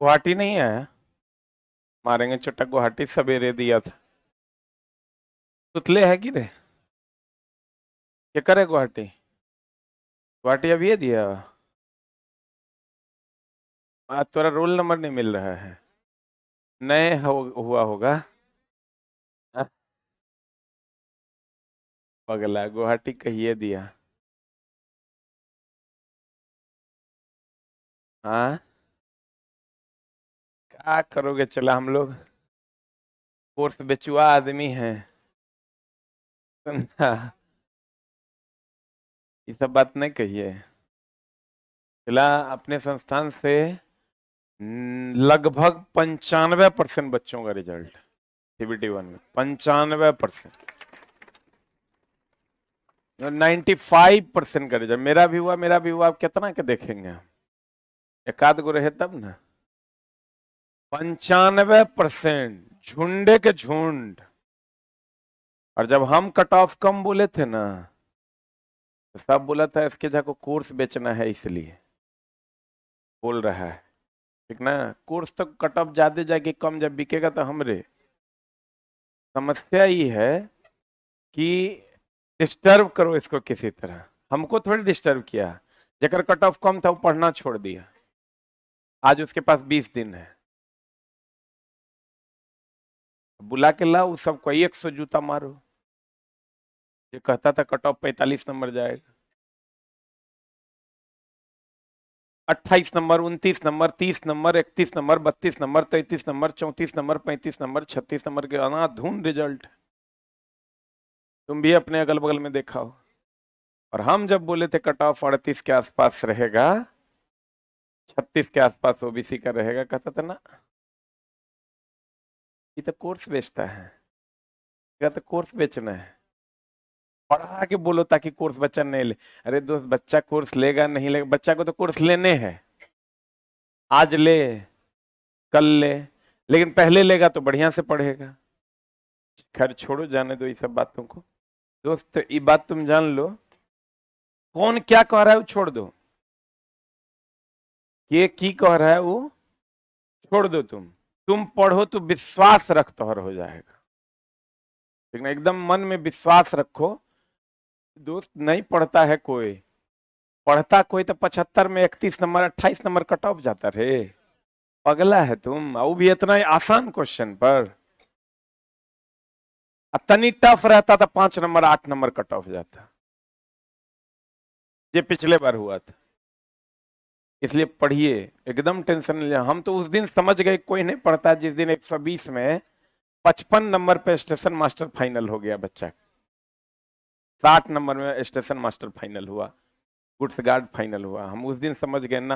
गुवाहाटी नहीं आया? मारेंगे चुट्टा, गुवाहाटी सवेरे दिया था। तुतले है कि रे? क्या करे गुवाहाटी? गुवाहाटी अभी ये दिया। तोरा रोल नंबर नहीं मिल रहा है। नए हुआ होगा। हाँ, पगला गुवाहाटी कहिए दिया। हाँ, क्या करोगे, चला हम लोग कोर्स बेचुआ आदमी हैं। समझा? ये सब बात नहीं कहिए। चला, अपने संस्थान से लगभग 95% बच्चों का रिजल्ट CBT 1 में 95%। 95% का रिजल्ट मेरा भी हुआ, मेरा भी हुआ। अब कितना के देखेंगे हम? एक आध गो रहे तब ना। 95% झुंडे के झुंड। और जब हम कट ऑफ कम बोले थे ना, तो सब बोला था इसके जाको कोर्स बेचना है इसलिए बोल रहा है। ठीक ना? कोर्स तो कट ऑफ ज्यादा जाके कम जब बिकेगा तो हमरे। समस्या ये है कि डिस्टर्ब करो इसको किसी तरह। हमको थोड़ी डिस्टर्ब किया। जेकर कट ऑफ कम था वो पढ़ना छोड़ दिया। आज उसके पास 20 दिन है। बुला के लाओ सबको, 100 जूता मारो। जो कहता था कट ऑफ 45 नंबर जाएगा, 28 number, 29 number, 30 number, 31 number, 32 number, 33 number, 34 number, 35 number, 36 number के अनाधुन रिजल्ट। तुम भी अपने अगल बगल में देखा हो। और हम जब बोले थे कट ऑफ 38 के आसपास रहेगा, 36 के आसपास ओबीसी का रहेगा, कहता था ना ये तो कोर्स बेचता है। क्या तो कोर्स बेचना है? पढ़ा के बोलो ताकि कोर्स बच्चा नहीं ले। अरे दोस्त, बच्चा कोर्स लेगा नहीं लेगा, बच्चा को तो कोर्स लेने हैं। आज ले, कल ले, लेकिन पहले लेगा तो बढ़िया से पढ़ेगा। खैर छोड़ो, जाने दो ये सब बातों को। दोस्त ये बात तुम जान लो, कौन क्या कह रहा है वो छोड़ दो। ये की कह रहा है वो छोड़ दो। तुम पढ़ो तो विश्वास रख, तोहर हो जाएगा। ठीक ना? एकदम मन में विश्वास रखो। दोस्त नहीं पढ़ता है कोई, पढ़ता कोई तो 75 में 31 नंबर 28 नंबर कट ऑफ जाता रे। पगला है तुम, वो भी इतना आसान क्वेश्चन पर। तनी टफ रहता था 5 नंबर 8 नंबर कट ऑफ जाता। ये पिछले बार हुआ था। इसलिए पढ़िए, एकदम टेंशन नहीं लिया। हम तो उस दिन समझ गए कोई नहीं पढ़ता जिस दिन 120 में 55 नंबर पे स्टेशन मास्टर फाइनल हो गया बच्चा। 60 नंबर में स्टेशन मास्टर फाइनल हुआ, गुड्स गार्ड फाइनल हुआ। हम उस दिन समझ गए ना,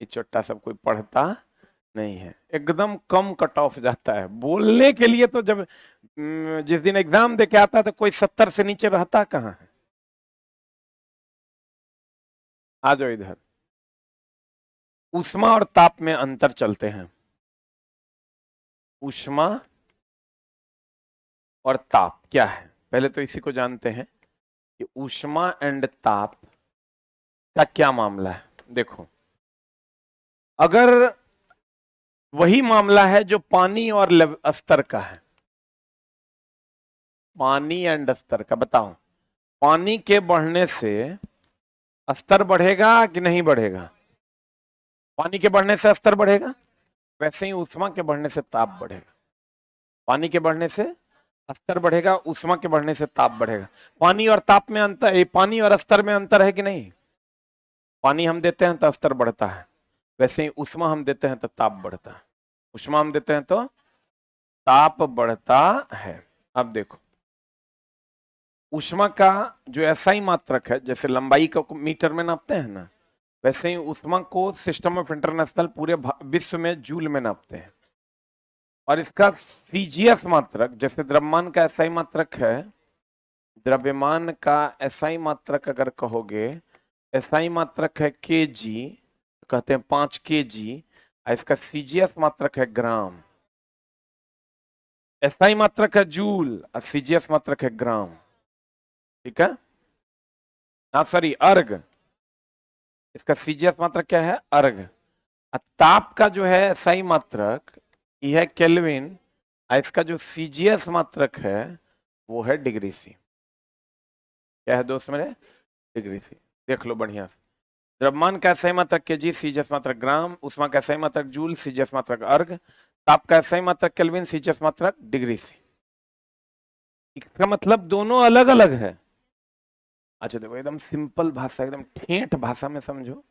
ये चोट्टा सब कोई पढ़ता नहीं है। एकदम कम कट ऑफ जाता है बोलने के लिए। तो जब जिस दिन एग्जाम दे के आता है तो कोई 70 से नीचे रहता कहाँ है? आ जाओ इधर। ऊष्मा और ताप में अंतर चलते हैं। ऊष्मा और ताप क्या है, पहले तो इसी को जानते हैं कि ऊष्मा एंड ताप का क्या मामला है। देखो, अगर वही मामला है जो पानी और स्तर का है, पानी एंड स्तर का, बताओ पानी के बढ़ने से स्तर बढ़ेगा कि नहीं बढ़ेगा? पानी के बढ़ने से स्तर बढ़ेगा। वैसे ही ऊष्मा के बढ़ने से ताप बढ़ेगा। पानी के बढ़ने से स्तर बढ़ेगा, ऊष्मा के बढ़ने से ताप बढ़ेगा। पानी और ताप में अंतर, पानी और स्तर में अंतर है कि नहीं? पानी हम देते हैं तो स्तर बढ़ता है, वैसे ही ऊष्मा हम देते हैं तो ताप बढ़ता है। ऊष्मा हम देते हैं तो ताप बढ़ता है। अब देखो, ऊष्मा का जो एसआई मात्रक है, जैसे लंबाई को मीटर में नापते हैं ना, वैसे ही ऊष्मा को सिस्टम ऑफ इंटरनेशनल पूरे विश्व में जूल में नापते हैं। और इसका सीजीएस मात्रक, जैसे द्रव्यमान का एसआई मात्रक है, द्रव्यमान का एसआई मात्रक अगर कहोगे, एसआई मात्रक है केजी, कहते हैं 5 kg। इसका सीजीएस मात्रक है ग्राम। एसआई मात्रक है जूल और सीजीएस मात्रक है ग्राम। ठीक है? हाँ सॉरी, अर्ग। इसका सीजीएस मात्रक क्या है? अर्ग। ताप का जो है SI मात्रक यह है केल्विन, और इसका जो CGS मात्रक है वो है डिग्री सी। क्या है दोस्त मेरे? Degree C. देख लो बढ़िया से। द्रव्यमान का SI मात्रक केजी, CGS मात्रक ग्राम, उष्मा का SI मात्रक जूल, CGS मात्रक अर्ग, ताप का SI मात्रक केल्विन, CGS मात्रक डिग्री सी। इसका मतलब दोनों अलग अलग है। अच्छा देखो एकदम सिंपल भाषा, एकदम ठेठ भाषा में समझो।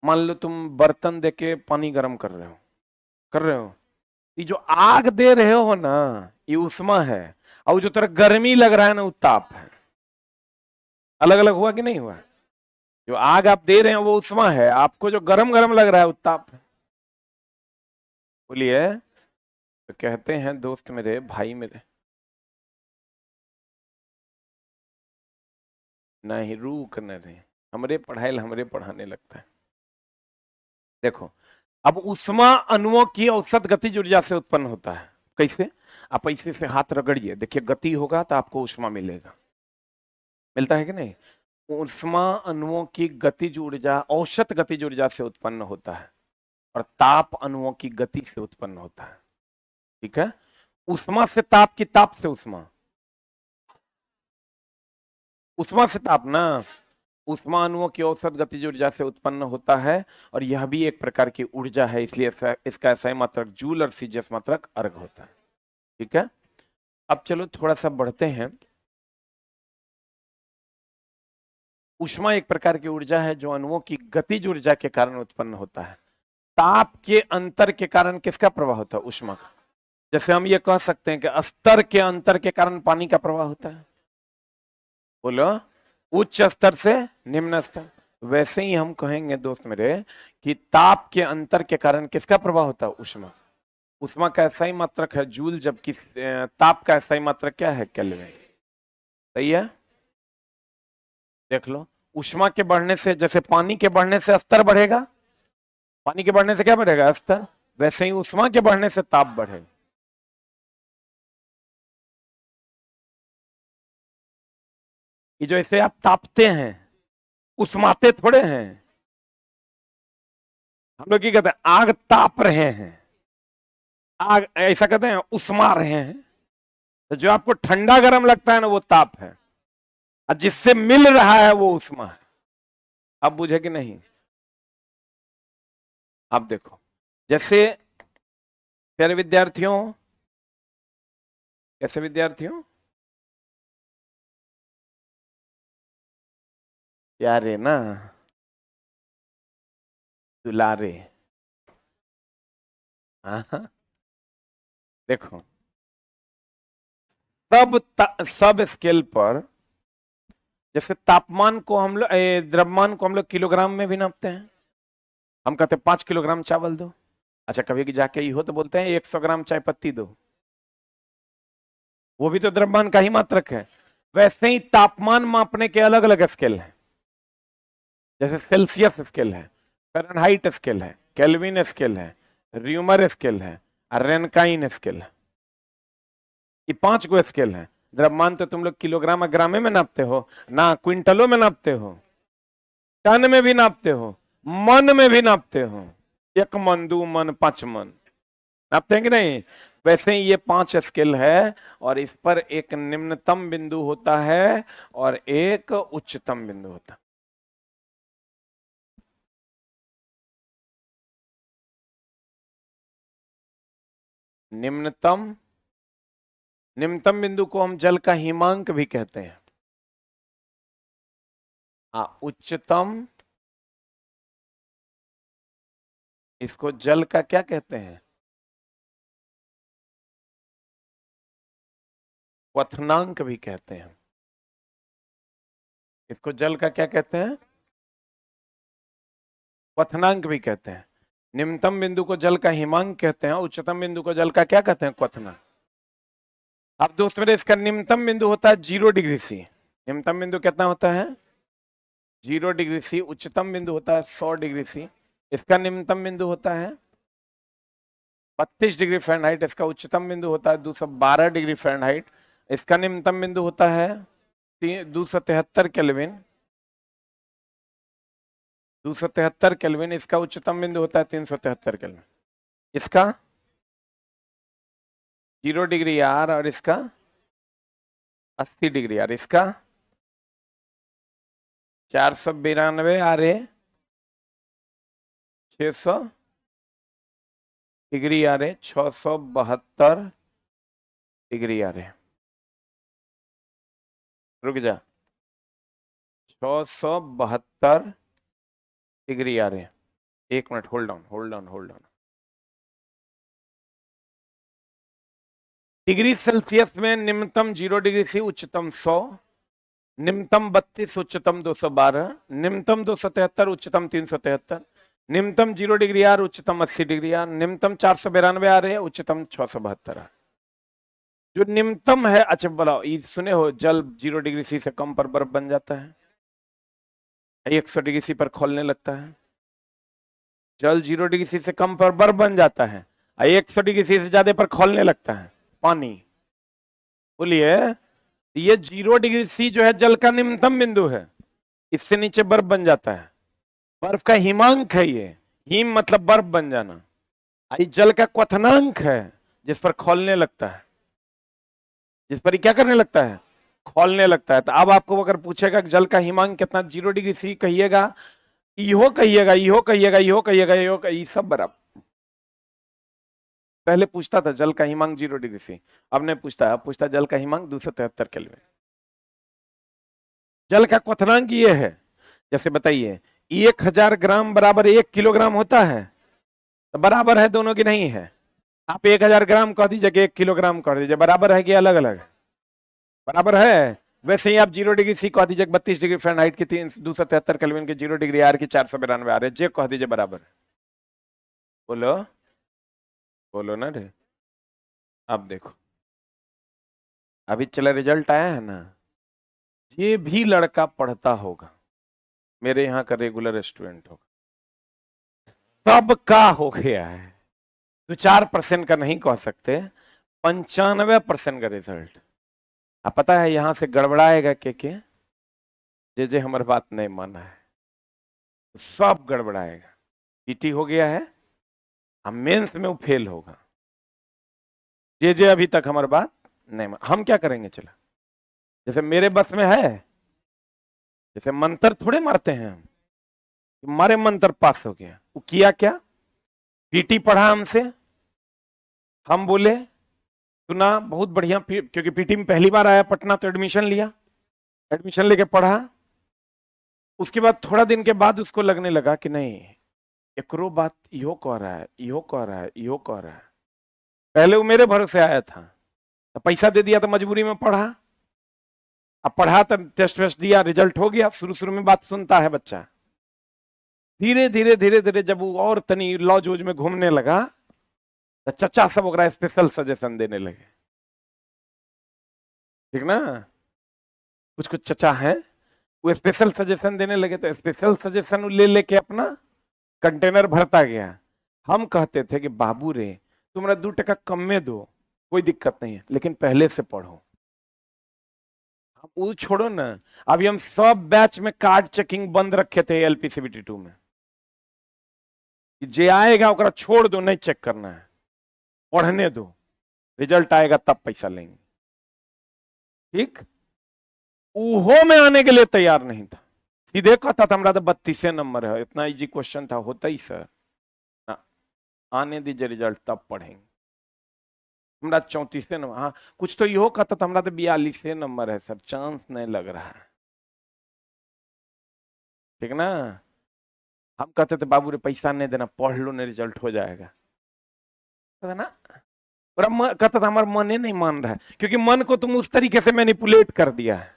मान लो तुम बर्तन देके पानी गर्म कर रहे हो, ये जो आग दे रहे हो ना ये उष्मा है, और जो तरह गर्मी लग रहा है ना वो ताप है। अलग अलग हुआ कि नहीं हुआ? जो आग आप दे रहे हैं वो उष्मा है, आपको जो गरम गरम लग रहा है वो ताप है। बोलिए। तो कहते हैं दोस्त मेरे, भाई मेरे, नहीं रुक न रहे, हमरे पढ़ाई हमरे पढ़ाने लगता है। देखो अब उष्मा अणुओं की औसत गतिज ऊर्जा से उत्पन्न होता है। कैसे? आप ऐसे से हाथ रगड़िए, देखिए गति होगा तो आपको उष्मा मिलेगा। मिलता है कि नहीं? उष्मा अणुओं की गतिज ऊर्जा औसत गतिज ऊर्जा से उत्पन्न होता है, और ताप अणुओं की गति से उत्पन्न होता है। ठीक है? उष्मा से ताप की ताप से उष्मा, उष्मा से ताप ना, उष्मा अणुओं की औसत गतिज ऊर्जा से उत्पन्न होता है, और यह भी एक प्रकार की ऊर्जा है, इसलिए इसका SI मात्रक जूल और CGS मात्रक अर्ग होता है। ठीक है? अब चलो थोड़ा सा बढ़ते हैं। ऊष्मा एक प्रकार की ऊर्जा है जो अणुओं की गतिज ऊर्जा के कारण उत्पन्न होता है। ताप के अंतर के कारण किसका प्रवाह होता है? ऊष्मा का। जैसे हम ये कह सकते हैं कि स्तर के अंतर के कारण पानी का प्रवाह होता है। बोलो, उच्च स्तर से निम्न स्तर। वैसे ही हम कहेंगे दोस्त मेरे कि ताप के अंतर के कारण किसका प्रवाह होता है? ऊष्मा। ऊष्मा का SI मात्रक है जूल, जबकि ताप का SI मात्रक क्या है? केल्विन। सही है? देख लो, ऊष्मा के बढ़ने से, जैसे पानी के बढ़ने से स्तर बढ़ेगा, पानी के बढ़ने से क्या बढ़ेगा? स्तर। वैसे ही ऊष्मा के बढ़ने से ताप बढ़ेगा। ये जो ऐसे आप तापते हैं, उष्माते थोड़े हैं। हम लोग क्या कहते हैं? आग ताप रहे हैं, आग ऐसा कहते हैं, उष्मा रहे हैं। तो जो आपको ठंडा गर्म लगता है ना वो ताप है, और जिससे मिल रहा है वो उष्मा है। अब बुझे कि नहीं? आप देखो, जैसे प्यारे विद्यार्थियों, कैसे विद्यार्थियों? प्यारे ना, दुलारे। हाँ, देखो सब स्केल पर, जैसे तापमान को हम लोग, द्रव्यमान को हम लोग किलोग्राम में भी नापते हैं। हम कहते हैं 5 किलोग्राम चावल दो। अच्छा कभी की जाके हो तो बोलते हैं 100 ग्राम चाय पत्ती दो, वो भी तो द्रव्यमान का ही मात्रक है। वैसे ही तापमान मापने के अलग अलग स्केल हैं। जैसे सेल्सियस स्केल है, फ़ारेनहाइट स्केल है, केल्विन स्केल है, र्यूमर स्केल है, और रेनकाइन स्केल है। ये 5 गो स्केल है। द्रव्यमान तो तुम लोग किलोग्राम और ग्रामे में नापते हो ना, क्विंटलों में नापते हो, टन में भी नापते हो, मन में भी नापते हो। 1 मन, 2 मन, 5 मन नापते हैं कि नहीं? वैसे ही ये 5 स्केल है, और इस पर एक निम्नतम बिंदु होता है और एक उच्चतम बिंदु होता है। निम्नतम, निम्नतम बिंदु को हम जल का हिमांक भी कहते हैं। उच्चतम, इसको जल का क्या कहते हैं? क्वथनांक भी कहते हैं। इसको जल का क्या कहते हैं? क्वथनांक भी कहते हैं। निम्नतम बिंदु को जल का हिमांक कहते हैं, उच्चतम बिंदु को जल का क्या कहते हैं? क्वथनांक। अब दोस्त मेरे, इसका निम्नतम बिंदु होता है 0 डिग्री सी। निम्नतम बिंदु कितना होता है? 0 डिग्री सी। उच्चतम बिंदु होता है 100 डिग्री सी। इसका निम्नतम बिंदु होता है 32 डिग्री फ़ारेनहाइट। इसका उच्चतम बिंदु होता है 212 डिग्री फ़ारेनहाइट। इसका निम्नतम बिंदु होता है 273 केल्विन। 273 केल्विन। इसका उच्चतम बिंदु होता है 373 केल्विन। इसका 0 डिग्री आर और इसका 80 डिग्री आर। इसका 492 आर ए 600 डिग्री आ रहे 672 डिग्री आ रहे। रुक जा, 672 डिग्री आ रहे। एक minute, hold on hold on hold on. Degree Celsius में निम्नतम 0 डिग्री सी, उच्चतम 100, निम्नतम 32, उच्चतम 212, निम्नतम 273, उच्चतम 373, निम्नतम 0 डिग्री आर, उच्चतम 80 डिग्री आर, निम्नतम 492 आ रहे हैं, उच्चतम 672 आर। जो निम्नतम है, अच्छा बोला, सुने हो, जल 0 डिग्री सी से कम पर बर्फ बन जाता है, 100 डिग्री सी पर खोलने लगता है। जल 0 डिग्री सी से कम पर बर्फ बन जाता है, 100 डिग्री सी से ज्यादा पर खोलने लगता है पानी। बोलिए, ये 0 डिग्री सी जो है जल का निम्नतम बिंदु है, इससे नीचे बर्फ बन जाता है। बर्फ का हिमांक है ये, हिम मतलब बर्फ बन जाना। जल का क्वथनांक है, जिस पर खोलने लगता है, जिस पर क्या करने लगता है, खोलने लगता है। तो अब आपको अगर पूछेगा जल का हिमांक कितना, 0 डिग्री सी कहिएगा, इहो कहिएगा, इहो कहिएगा, इहो कहिएगा, इहो कहिएगा, सब बराबर। पहले पूछता था जल का हिमांक 0 डिग्री सी, अब नहीं पूछता, अब पूछता जल का हिमांक 273 केल्विन। जल का क्वथनांक ये है, जैसे बताइए 1000 ग्राम बराबर 1 किलोग्राम होता है, तो बराबर है दोनों की नहीं है। आप 1000 ग्राम कह दीजिए कि 1 किलोग्राम कह दीजिए, बराबर है कि अलग अलग? बराबर है। वैसे ही आप 0 डिग्री सी कह दीजिए, 32 डिग्री फ़ारेनहाइट की 273 केल्विन की, 0 डिग्री आर की 492 आ रहे, जे कह दीजिए बराबर। बोलो बोलो ना रे। अब देखो, अभी चला रिजल्ट आया है ना, ये भी लड़का पढ़ता होगा, मेरे यहाँ का रेगुलर स्टूडेंट होगा, सबका हो गया है। 2-4% का नहीं कह सकते, 95% का रिजल्ट। अब पता है यहां से गड़बड़ाएगा के जे हमारी बात नहीं माना है, सब गड़बड़ाएगा। पीटी हो गया है, हम मेंस में वो फेल होगा। जे अभी तक हमारी बात नहीं मान, हम क्या करेंगे, चला जैसे मेरे बस में है, जैसे मंत्र थोड़े मारते हैं हम, मारे मंत्र पास हो गया। वो किया क्या, पीटी पढ़ा हमसे, हम बोले सुना बहुत बढ़िया, क्योंकि पीटी में पहली बार आया पटना, तो एडमिशन लिया, एडमिशन लेके पढ़ा। उसके बाद थोड़ा दिन के बाद उसको लगने लगा कि नहीं, एकरो बात इहो कह रहा है, इहो कह रहा है, इहो कह रहा है। पहले वो मेरे भरोसे आया था, तो पैसा दे दिया, तो मजबूरी में पढ़ा। अब पढ़ा तो टेस्ट वेस्ट दिया, रिजल्ट हो गया। शुरू शुरू में बात सुनता है बच्चा, धीरे धीरे धीरे धीरे जब वो और तनी लॉ जोज में घूमने लगा, तो चचा सब ओकरा स्पेशल सजेशन देने लगे, ठीक ना। कुछ कुछ चचा है, वो स्पेशल सजेशन देने लगे, तो स्पेशल सजेशन ले लेके अपना कंटेनर भरता गया। हम कहते थे कि बाबू रे तुम्हारा 2 टका कम में दो, कोई दिक्कत नहीं है, लेकिन पहले से पढ़ो। वो छोड़ो ना, अभी हम सब बैच में कार्ड चेकिंग बंद रखे थे LPCBT2 में, जे आएगा ओकरा छोड़ दो, नहीं चेक करना है, पढ़ने दो, रिजल्ट आएगा तब पैसा लेंगे, ठीक। उहो में आने के लिए तैयार नहीं था, सीधे कहता था हमारा तो 32 नंबर है, इतना इजी क्वेश्चन था, होता ही सर ना, आने दीजिए रिजल्ट तब पढ़ेंगे। हमारा 34 नंबर, हाँ कुछ तो यो कहता था हमारा तो 42 नंबर है सर, चांस नहीं लग रहा है, ठीक ना। हम कहते थे बाबू रे पैसा नहीं देना, पढ़ लो ना, रिजल्ट हो जाएगा, कहता ना। और कहता था हमारा मन ही नहीं मान रहा है, क्योंकि मन को तुम उस तरीके से मैनिपुलेट कर दिया है।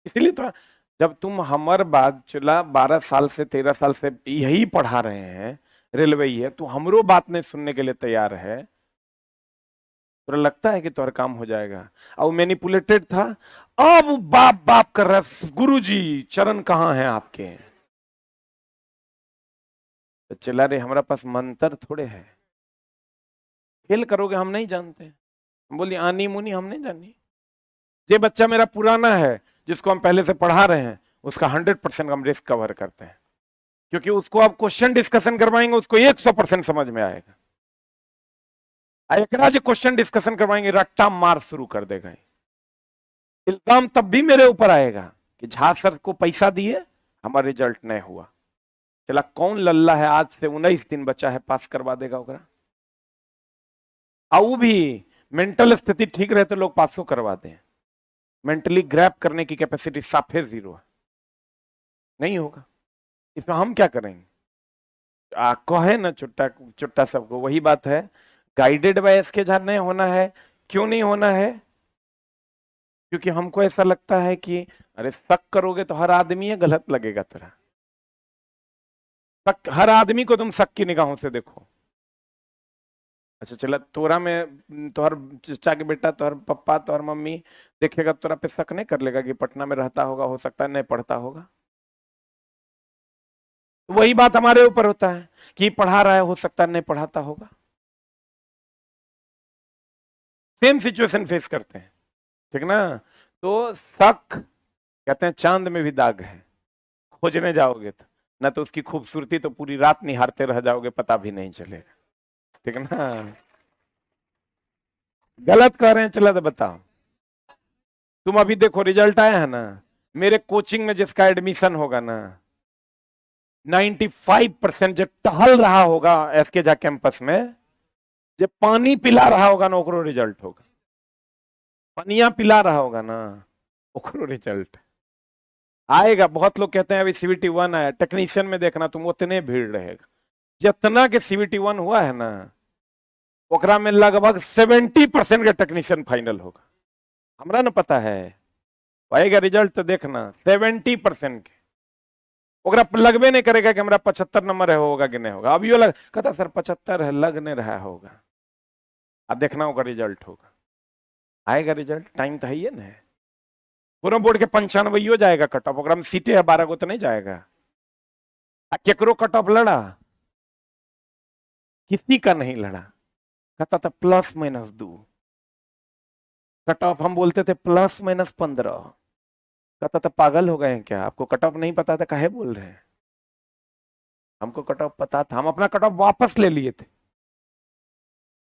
इसलिए तो जब तुम हमार बात चला 12 साल से 13 साल से यही पढ़ा रहे हैं, रेलवे ही है, तो हमरो बात नहीं सुनने के लिए तैयार है, तो लगता है कि तुम्हारा काम हो जाएगा। और मैनिपुलेटेड था, अब बाप बाप कर रहा है, गुरुजी चरण कहाँ हैं आपके, तो चला रे हमारा पास मंत्र थोड़े है, फेल करोगे हम नहीं जानते। बोली आनी मुनी हम नहीं जानी, ये बच्चा मेरा पुराना है जिसको हम पहले से पढ़ा रहे हैं, उसका 100% हम रिस्क कवर करते हैं। क्योंकि उसको आप क्वेश्चन डिस्कशन करवाएंगे उसको 100% समझ में आएगा। एकरा जो क्वेश्चन डिस्कशन करवाएंगे रट्टा मार शुरू कर देगा। इल्जाम तब भी मेरे ऊपर आएगा कि झा सर को पैसा दिए हमारा रिजल्ट नहीं हुआ। चला कौन लल्ला है आज से 19 दिन बचा है पास करवा देगा ओकरा। आऊ भी मेंटल स्थिति ठीक रहे तो लोग पासो करवा दें। मेंटली ग्रैप करने की कैपेसिटी साफे जीरो है, नहीं होगा। इसमें हम क्या करेंगे? कहे ना चुट्टा चुट्टा सबको, वही बात है। गाइडेड बाय एसके झा नहीं होना है। क्यों नहीं होना है? क्योंकि हमको ऐसा लगता है कि अरे शक करोगे तो हर आदमी है, गलत लगेगा तेरा। हर आदमी को तुम शक की निगाहों से देखो। अच्छा चला तोरा में तोहर चचा के बेटा तोहर पप्पा तोहर मम्मी देखेगा तोरा पे शक नहीं कर लेगा कि पटना में रहता होगा, हो सकता है नहीं पढ़ता होगा। वही बात हमारे ऊपर होता है कि पढ़ा रहा है, हो सकता है नहीं पढ़ाता होगा। सेम सिचुएशन फेस करते हैं, ठीक ना। तो शक कहते हैं चांद में भी दाग है, खोजने जाओगे तो ना तो उसकी खूबसूरती तो पूरी रात निहारते रह जाओगे, पता भी नहीं चलेगा, ठीक ना। गलत कह रहे हैं? चला तो बताओ। तुम अभी देखो रिजल्ट आया है ना, मेरे कोचिंग में जिसका एडमिशन होगा ना 95% जो टहल रहा होगा एसके झा कैंपस में, जो पानी पिला रहा होगा ना ओकरो रिजल्ट होगा। पनिया पिला रहा होगा ना ओकरो रिजल्ट आएगा। बहुत लोग कहते हैं अभी सीबीटी 1 आया, टेक्नीशियन में देखना तुम उतने भीड़ रहेगा। जितना के सीबीटी 1 हुआ है ना ओकरा में लगभग 70% का टेक्नीशियन फाइनल होगा। हमरा ना पता है, आएगा रिजल्ट तो देखना 70% के। ओकरा लगबे नहीं करेगा कि हमरा 75 नंबर है, होगा कि नहीं होगा। अब यो लग कहता सर 75 है, लग नहीं रहा होगा। अब देखना होगा रिजल्ट होगा, आएगा रिजल्ट, टाइम तो है ही ना। पूरा बोर्ड के 95 हो जाएगा कट ऑफ, ओकरा में सीटें है 12 को तो नहीं जाएगा। केकरो कट ऑफ लड़ा? किसी का नहीं लड़ा। कहता था +-2 कट ऑफ, हम बोलते थे +-15। कहता था पागल हो गए हैं क्या, आपको कट ऑफ नहीं पता था, काहे बोल रहे हैं? हमको कट ऑफ पता था, हम अपना कट ऑफ वापस ले लिए थे।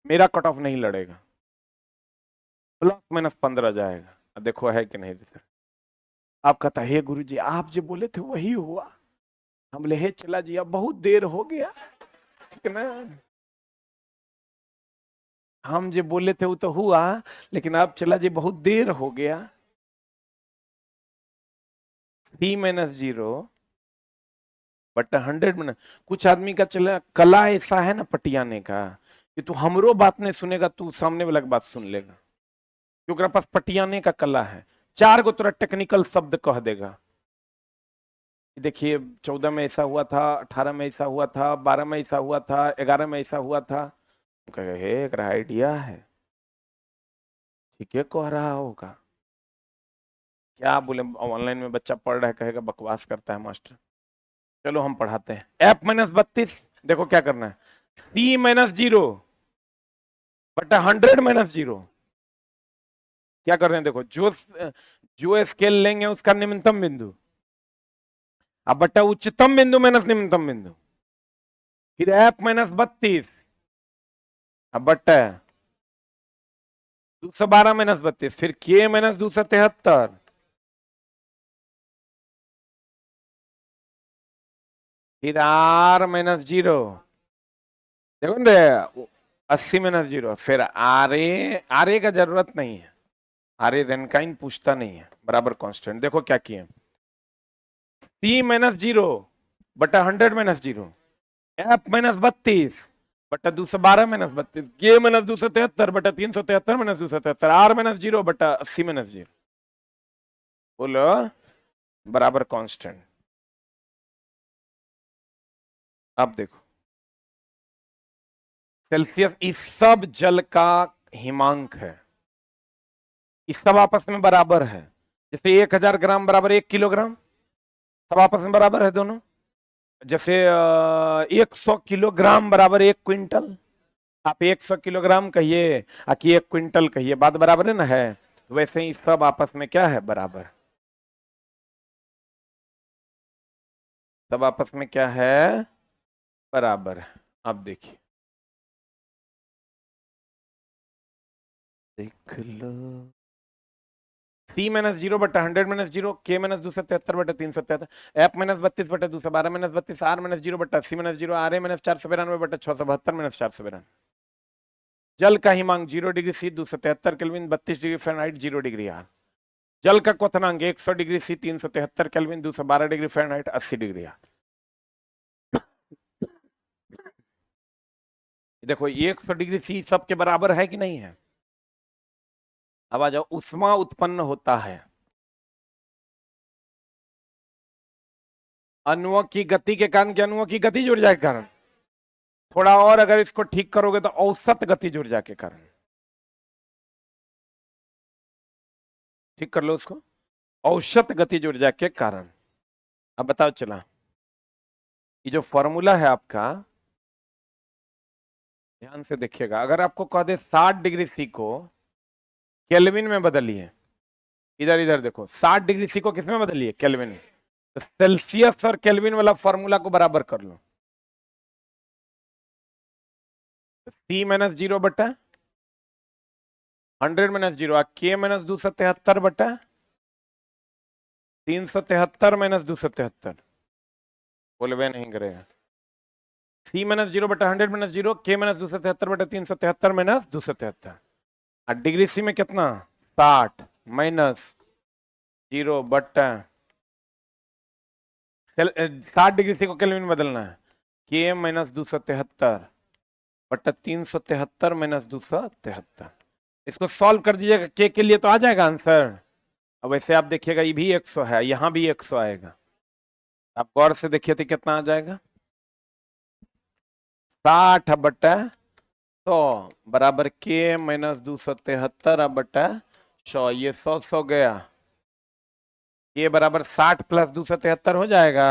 मेरा कट ऑफ नहीं लड़ेगा, +-15 जाएगा। अब देखो है कि नहीं। आप कहता हे गुरुजी आप जो बोले थे वही हुआ। हम ले हे चला जी, अब बहुत देर हो गया, ठीक ना। हम जो बोले थे वो तो हुआ, लेकिन अब चला जी बहुत देर हो गया। 3-0 बटा 100 में। कुछ आदमी का चला कला ऐसा है ना पटियाने का कि तू हमरो बात नहीं सुनेगा, तू सामने वाला की बात सुन लेगा, क्योंकि पास पटियाने का कला है। 4 को तुरंत टेक्निकल शब्द कह देगा। देखिए 14 में ऐसा हुआ था, 18 में ऐसा हुआ था, 12 में ऐसा हुआ था, 11 में ऐसा हुआ था। कहे एक आइडिया है, ठीक है कह रहा होगा। क्या बोले, ऑनलाइन में बच्चा पढ़ रहा है कहेगा बकवास करता है मास्टर। चलो हम पढ़ाते हैं। F-32 देखो क्या करना है, C-0 बटा 100-0। क्या कर रहे हैं देखो, जो स्केल लेंगे उसका निम्नतम बिंदु, अब बटा उच्चतम बिंदु माइनस निम्नतम बिंदु, फिर F-32 अब बटा 212-32, फिर K-273, फिर R-0 देखो ना 80-0, फिर आरे का जरूरत नहीं है, आरे रेनकाइन पूछता नहीं है, बराबर कांस्टेंट। देखो क्या किए, C-0 बटा 100-0, F-32 बटा 212-32, K-273 बटा 373-273, R-0 बटा 80-0, बोलो बराबर कांस्टेंट। अब देखो सेल्सियस, इस सब जल का हिमांक है, इस सब आपस में बराबर है। जैसे 1000 ग्राम बराबर 1 किलोग्राम, सब आपस में बराबर है दोनों। जैसे 100 किलोग्राम बराबर 1 क्विंटल, आप 100 किलोग्राम कहिए कि 1 क्विंटल कहिए, बात बराबर है ना है। वैसे ही सब आपस में क्या है, बराबर। सब आपस में क्या है, बराबर है। अब देखिए, देख लो, सी minus 0/100 - 0, K minus 273/373, F minus 32/212 minus 32, R minus 0/80 - 0, R A minus 492/672 minus 492। जल का हिमांक 0 degree C 273 kelvin 32 degree Fahrenheit 0 degree R. जल का क्वथनांक 100 degree C 373 kelvin 212 degree Fahrenheit 80 degree R. देखो 100 डिग्री सी सबके बराबर है कि नहीं है। अब आ जाओ, उष्मा उत्पन्न होता है अणुओं की गति के कारण, कि अणुओं की गति ऊर्जा के कारण। थोड़ा और अगर इसको ठीक करोगे तो औसत गति ऊर्जा के कारण। ठीक कर लो उसको, औसत गति ऊर्जा के कारण। अब बताओ चला, ये जो फॉर्मूला है आपका, ध्यान से देखिएगा। अगर आपको कह दे 60 डिग्री सी को केल्विन में बदलिए, इधर इधर देखो, 60 डिग्री सी को किसमें बदलिए, केल्विन। तो सेल्सियस और केल्विन वाला फॉर्मूला को बराबर कर लो। सी minus 0/100 minus 0, K minus 273/373 minus 273। बोलवे नहीं करेगा। सी minus 0/100 minus 0, K minus 273/373 minus 273। और डिग्री सी में कितना, 60 माइनस 60 डिग्री सी को केल्विन में बदलना है, के माइनस 273/373 माइनस 273। इसको सॉल्व कर दीजिएगा के लिए, तो आ जाएगा आंसर। अब वैसे आप देखिएगा, ये भी 100 है, यहां भी 100 आएगा। आप गौर से देखिए तो कितना आ जाएगा, 60/100 बराबर के माइनस 273/100। ये 100 गया, ये बराबर 60 प्लस 273 हो जाएगा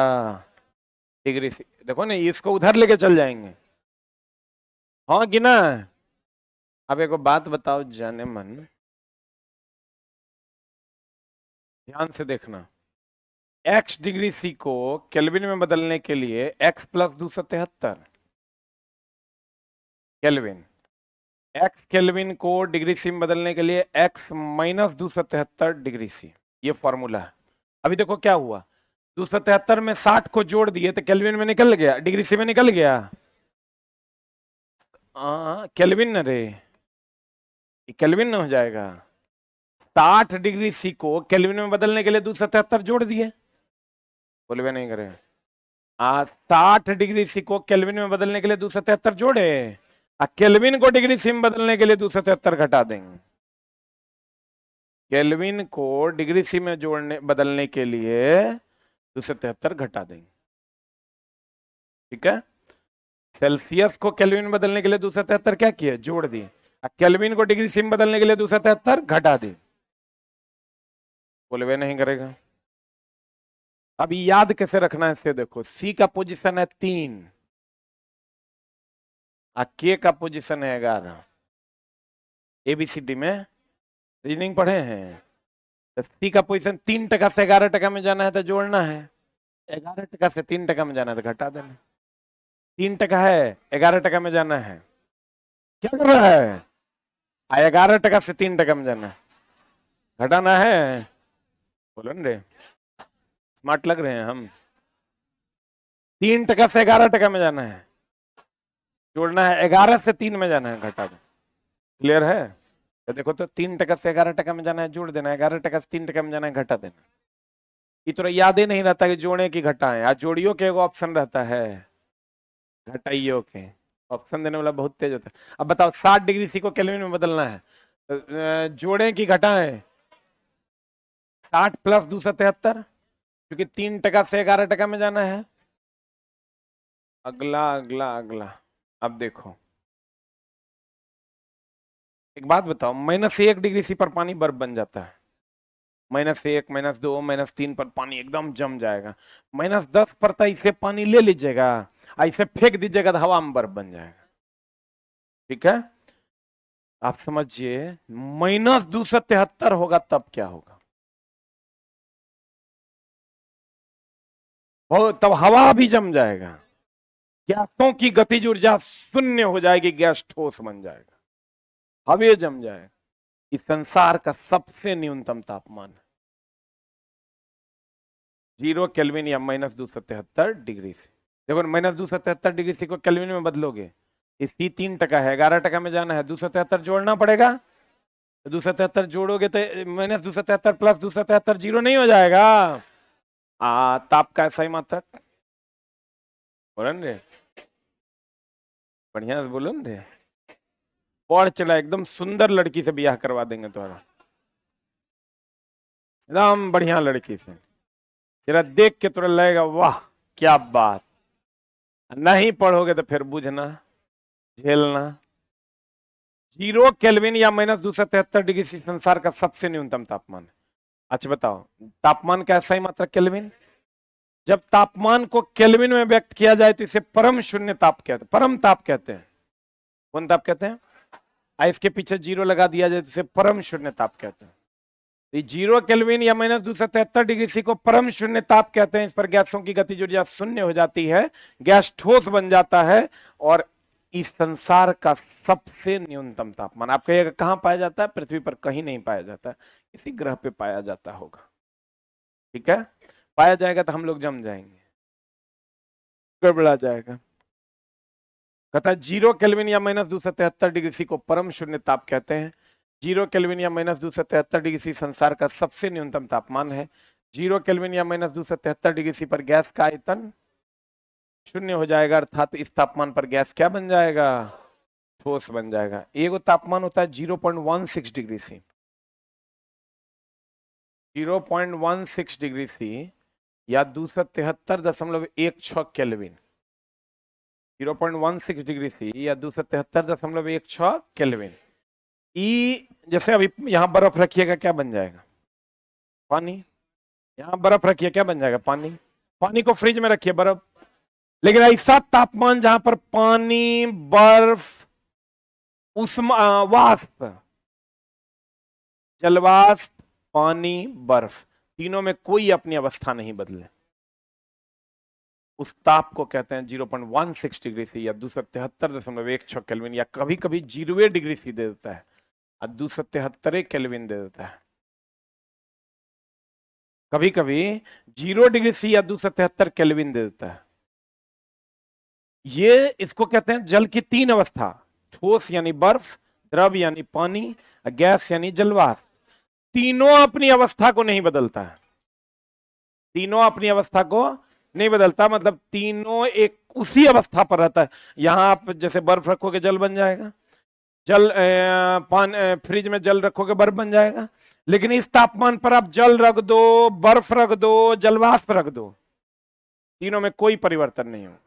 डिग्री से। देखो ना, इसको उधर लेके चल जाएंगे। हाँ कि ना। अब एक बात बताओ जाने मन, ध्यान से देखना। x डिग्री सी को केल्विन में बदलने के लिए x plus 273 kelvin, x kelvin को डिग्री सी में बदलने के लिए x माइनस 273 डिग्री सी, ये फॉर्मूला है। अभी देखो क्या हुआ, 273 में 60 को जोड़ दिए तो केल्विन में निकल गया, डिग्री सी में निकल गया। केल्विन न रे, केल्विन न हो जाएगा। 60 डिग्री सी को केल्विन में बदलने के लिए 273 जोड़ दिए, बोलवे नहीं करे। 60 डिग्री सी को केल्विन में बदलने के लिए 273 जोड़े, केल्विन को डिग्री सी में बदलने के लिए 273 घटा देंगे। केल्विन को डिग्री सी में जोड़ने बदलने के लिए 273 घटा देंगे। ठीक है, सेल्सियस को केल्विन में बदलने के लिए 273 क्या किए, जोड़ दिए। केल्विन को डिग्री सी में बदलने के लिए 273 घटा दिए, बोले वे नहीं करेगा। अभी याद कैसे रखना है इससे देखो, सी का पोजीशन है 3, के का पोजीशन है 11। एबीसीडी में रीजनिंग पढ़े हैं, तो सी का पोजीशन 3% से 11% में जाना है तो जोड़ना है, 11% से 3% में जाना है तो घटा देना। 3% है, 11% में जाना है, क्या कर रहा है, 11% से 3% में जाना है, घटाना है। बोलो न रे, स्मार्ट लग रहे हैं हम। 3% से 11% में जाना है, जोड़ना है, 11 से 3 में जाना है, घटा दो। क्लियर है, तो देखो तो 3% से 11% में जाना है, जोड़ देना है, 11% से 3% में जाना है, घटा देना। ये तो याद ही नहीं रहता कि जोड़े की घटाएं, आज जोड़ियों के एगो ऑप्शन रहता है, घटाइयों के ऑप्शन देने वाला बहुत तेज होता है। अब बताओ 60 डिग्री सी को केल्विन में बदलना है, तो जोड़े की घटाएं, 60 प्लस 273, क्योंकि 3% से 11% में जाना है। अगला अगला अगला, अब देखो एक बात बताओ, -1 डिग्री सी पर पानी बर्फ बन जाता है, -1 -2 -3 पर पानी एकदम जम जाएगा, -10 पर तो इसे पानी ले लीजिएगा, ऐसे फेंक दीजिएगा तो हवा में बर्फ बन जाएगा। ठीक है, आप समझिए, -273 होगा तब क्या होगा। तब हवा भी जम जाएगा, गैसों की गतिज ऊर्जा शून्य हो जाएगी, गैस ठोस बन जाएगा, हवा जम जाएगा। इस संसार का सबसे न्यूनतम तापमान 0 केल्विन या -273 डिग्री से। देखो -273 डिग्री से को केल्विन में बदलोगे, इसी 3% है, 11% में जाना है, 273 जोड़ना पड़ेगा, तो 273 जोड़ोगे तो -273 प्लस 273 0 नहीं हो जाएगा। ताप का सही मात्रक बोलन रे, बढ़िया से बोलन रे, और चला एकदम सुंदर लड़की से ब्याह करवा देंगे तुम्हारा, एकदम बढ़िया लड़की से, तेरा देख के तुरंत लगेगा वाह क्या बात। नहीं पढ़ोगे तो फिर बुझना, झेलना। 0 केल्विन या -273 डिग्री से संसार का सबसे न्यूनतम तापमान है। अच्छा बताओ, तापमान का सही मात्रक केल्विन। जब तापमान को केल्विन में व्यक्त किया जाए तो इसे परम शून्य ताप कहते हैं, परम ताप कहते हैं। कौन ताप कहते हैं? इसके पीछे 0 लगा दिया जाए तो इसे परम शून्य ताप कहते हैं। 0 केल्विन या -273 डिग्री सी को परम शून्य ताप कहते हैं। इस पर गैसों की गतिज ऊर्जा शून्य हो जाती है, गैस ठोस बन जाता है, और इस संसार का सबसे न्यूनतम तापमान आप कहिएगा कहां पाया जाता है? पृथ्वी पर कहीं नहीं पाया जाता, किसी ग्रह पे पाया जाता होगा। ठीक है, पाया जाएगा तो हम लोग जम जाएंगे, गड़बड़ा जाएगा। कहता है 0 केल्विन या -273 डिग्री सी को परम शून्य ताप कहते हैं। 0 केल्विन या -273 डिग्री सी संसार का सबसे न्यूनतम तापमान है। 0 केल्विन या -273 डिग्री सी पर गैस का आयतन शून्य हो जाएगा, अर्थात इस तापमान पर गैस क्या बन जाएगा? ठोस बन जाएगा। एक तापमान होता है 0.16 डिग्री सी, 0.16 डिग्री सी या 273.16 केल्विन, 0.16 डिग्री सी या 273.16 केल्विन। ई जैसे अभी यहां बर्फ रखिएगा क्या बन जाएगा? पानी। यहां बर्फ रखिए क्या बन जाएगा? पानी। पानी को फ्रिज में रखिए बर्फ, लेकिन ऐसा तापमान जहां पर पानी, बर्फ, वाष्प, जलवाष्प, पानी, बर्फ, तीनों में कोई अपनी अवस्था नहीं बदले, उस ताप को कहते हैं 0.16 डिग्री सी या 273.16 केल्विन, या कभी कभी 0 डिग्री सी दे देता है और 273 केल्विन दे देता है। कभी कभी 0 डिग्री सी या 273 केल्विन दे देता है। ये इसको कहते हैं जल की 3 अवस्था, ठोस यानी बर्फ, द्रव यानी पानी, गैस यानी जलवाष्प। तीनों अपनी अवस्था को नहीं बदलता है, तीनों अपनी अवस्था को नहीं बदलता, मतलब तीनों एक उसी अवस्था पर रहता है। यहां आप जैसे बर्फ रखोगे जल बन जाएगा, जल फ्रिज में जल रखोगे बर्फ बन जाएगा, लेकिन इस तापमान पर आप जल रख दो, बर्फ रख दो, जलवाष्प रख दो, तीनों में कोई परिवर्तन नहीं होगा।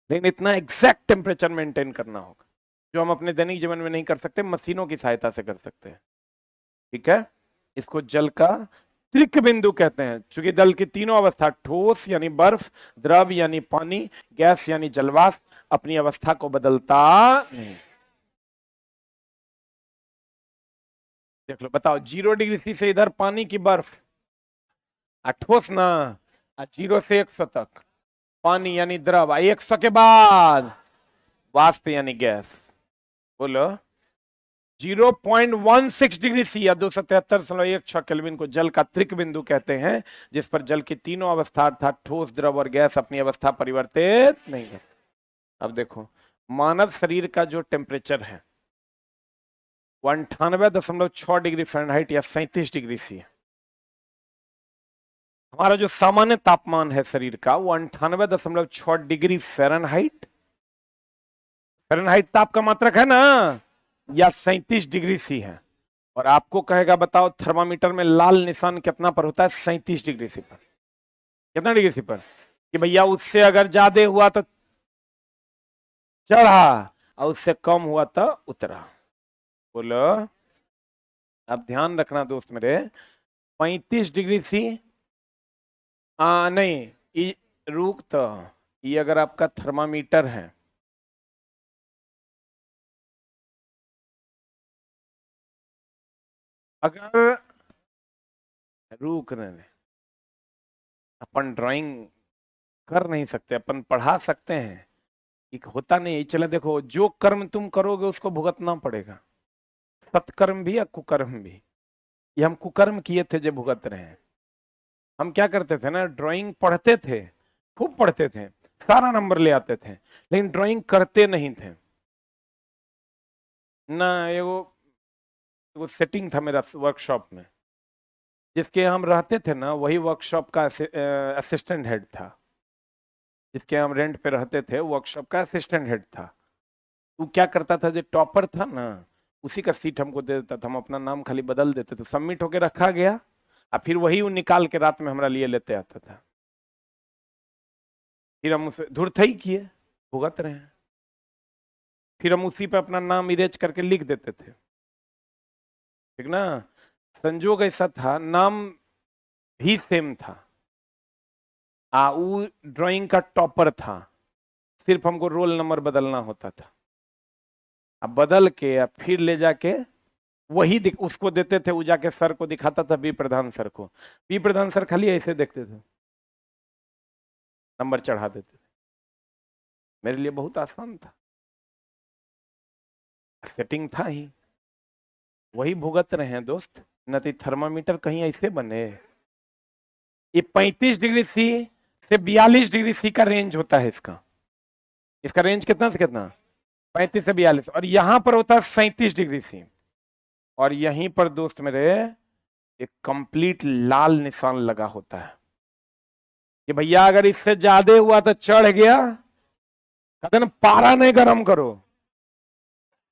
लेकिन इतना एग्जैक्ट टेम्परेचर मेंटेन करना होगा जो हम अपने दैनिक जीवन में नहीं कर सकते, मशीनों की सहायता से कर सकते हैं। ठीक है, इसको जल का त्रिक बिंदु कहते हैं, क्योंकि जल की तीनों अवस्था, ठोस यानी बर्फ, द्रव यानी पानी, गैस यानी जलवाष्प, अपनी अवस्था को बदलता नहीं। देख लो, बताओ 0 डिग्री सी से इधर पानी की बर्फ, ठोस ना, 0 से 100 तक पानी यानी द्रव, 100 के बाद वाष्प यानी गैस। बोलो, 0.16 डिग्री सी या 273.16 केल्विन को जल का त्रिक बिंदु कहते हैं, जिस पर जल की तीनों अवस्था अर्थात ठोस, द्रव और गैस अपनी अवस्था परिवर्तित नहीं करते। अब देखो, मानव शरीर का जो टेम्परेचर है 98.6 डिग्री फ़ारेनहाइट या 37 डिग्री सी। हमारा जो सामान्य तापमान है शरीर का वो 98.6 डिग्री फ़ारेनहाइट, फ़ारेनहाइट ताप का मात्रक है ना, या 37 डिग्री सी है। और आपको कहेगा बताओ थर्मामीटर में लाल निशान कितना पर होता है? 37 डिग्री सी पर। कितना डिग्री सी पर? कि भैया उससे अगर ज्यादा हुआ तो चढ़ा और उससे कम हुआ तो उतरा। बोलो, अब ध्यान रखना दोस्त मेरे, 35 डिग्री सी नहीं, रुक तो, ये अगर आपका थर्मामीटर है, अगर रुक रहे अपन ड्राइंग कर नहीं सकते, अपन पढ़ा सकते हैं, एक होता नहीं। चले देखो, जो कर्म तुम करोगे उसको भुगतना पड़ेगा, सत्कर्म भी या कुकर्म भी। ये हम कुकर्म किए थे जो भुगत रहे हैं। हम क्या करते थे ना, ड्राइंग पढ़ते थे, खूब पढ़ते थे, सारा नंबर ले आते थे, लेकिन ड्राइंग करते नहीं थे ना। वो सेटिंग था मेरा वर्कशॉप में, जिसके हम रहते थे ना, वही वर्कशॉप का असिस्टेंट हेड था। जिसके हम रेंट पे रहते थे, वर्कशॉप का असिस्टेंट हेड था। वो क्या करता था, जो टॉपर था ना, उसी का सीट हमको दे देता था, हम अपना नाम खाली बदल देते थे, सबमिट होके रखा गया, और फिर वही वो निकाल के रात में हमारा लिए लेते आता था। फिर हम उसे धुरथई किए, भुगत रहे हैं, फिर हम उसी पे अपना नाम इरेज करके लिख देते थे, ठीक ना। संजोग ऐसा था, नाम भी सेम था, वो ड्राइंग का टॉपर था, सिर्फ हमको रोल नंबर बदलना होता था। अब बदल के अब फिर ले जाके वही उसको देते थे, वो जाके सर को दिखाता था, बी प्रधान सर को। बी प्रधान सर खाली ऐसे देखते थे, नंबर चढ़ा देते थे। मेरे लिए बहुत आसान था, सेटिंग था ही, वही भुगत रहे हैं दोस्त। न तो थर्मामीटर कहीं ऐसे बने। ये 35 डिग्री सी से 42 डिग्री सी का रेंज होता है इसका। इसका रेंज कितना से कितना, 35 से 42, और यहां पर होता है 37 डिग्री सी। और यहीं पर दोस्त मेरे एक कंप्लीट लाल निशान लगा होता है कि भैया अगर इससे ज्यादा हुआ तो चढ़ गया, कहते ना पारा नहीं गर्म करो,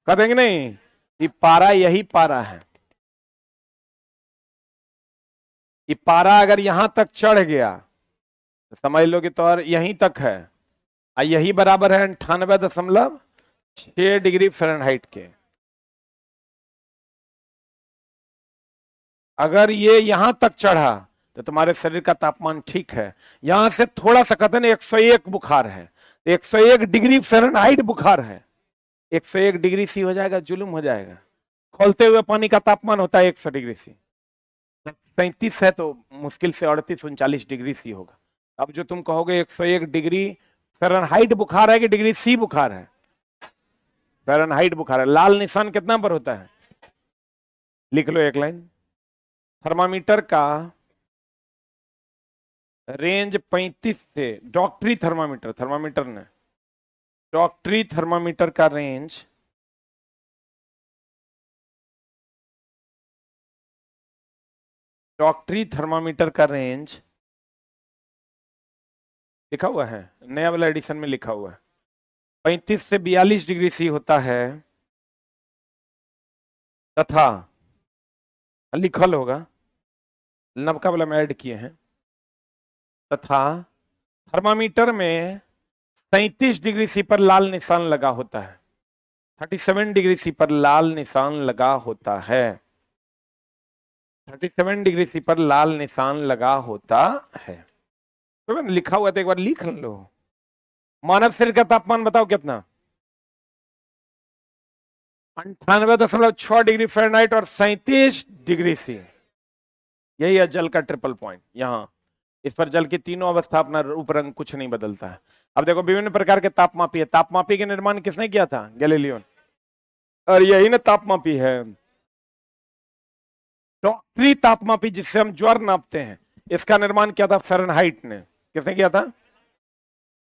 कहेंगे नहीं, ये पारा, यही पारा है। ये पारा अगर यहां तक चढ़ गया तो समझ लो कि तो और यहीं तक है, और यही बराबर है 98.6 डिग्री फ़ारेनहाइट के। अगर ये यहां तक चढ़ा तो तुम्हारे शरीर का तापमान ठीक है। यहां से थोड़ा सा कहते ना 101 बुखार है, 101 डिग्री फ़ारेनहाइट बुखार है, 101 डिग्री सी हो जाएगा, जुलूम हो जाएगा। खोलते हुए पानी का तापमान होता है 100 डिग्री सी, 37 है तो मुश्किल से 38-39 डिग्री सी होगा। अब जो तुम कहोगे 101 डिग्री फ़ारेनहाइट बुखार है कि डिग्री सी बुखार है, फ़ारेनहाइट बुखार है। लाल निशान कितना पर होता है, लिख लो एक लाइन। थर्मामीटर का रेंज 35 से, डॉक्टरी थर्मामीटर, थर्मामीटर ने, डॉक्टरी थर्मामीटर का रेंज डॉक्टरी थर्मामीटर का रेंज लिखा हुआ है, नया वाला एडिशन में लिखा हुआ है, 35 से 42 डिग्री सी होता है, तथा लिखल होगा, नबका वाला में ऐड किए हैं, तथा थर्मामीटर में 37 डिग्री सी पर लाल निशान लगा होता है, 37 डिग्री सी पर लाल निशान लगा होता है, 37 डिग्री सी पर लाल निशान लगा होता है। तो लिखा हुआ तो एक बार लिख लो। मानव शरीर का तापमान बताओ कितना, 98.6 डिग्री फ़ारेनहाइट और 37 डिग्री सी। यही है जल का ट्रिपल पॉइंट। यहां इस पर जल की तीनों अवस्था, अपना रूप रंग कुछ नहीं बदलता है। अब देखो, विभिन्न प्रकार के तापमापी है। तापमापी के निर्माण किसने किया था, गैलीलियो। और यही ना तापमापी है। डॉक्टरी तापमापी जिससे हम ज्वर नापते हैं, इसका निर्माण किया था फ़ारेनहाइट ने। किसने किया था,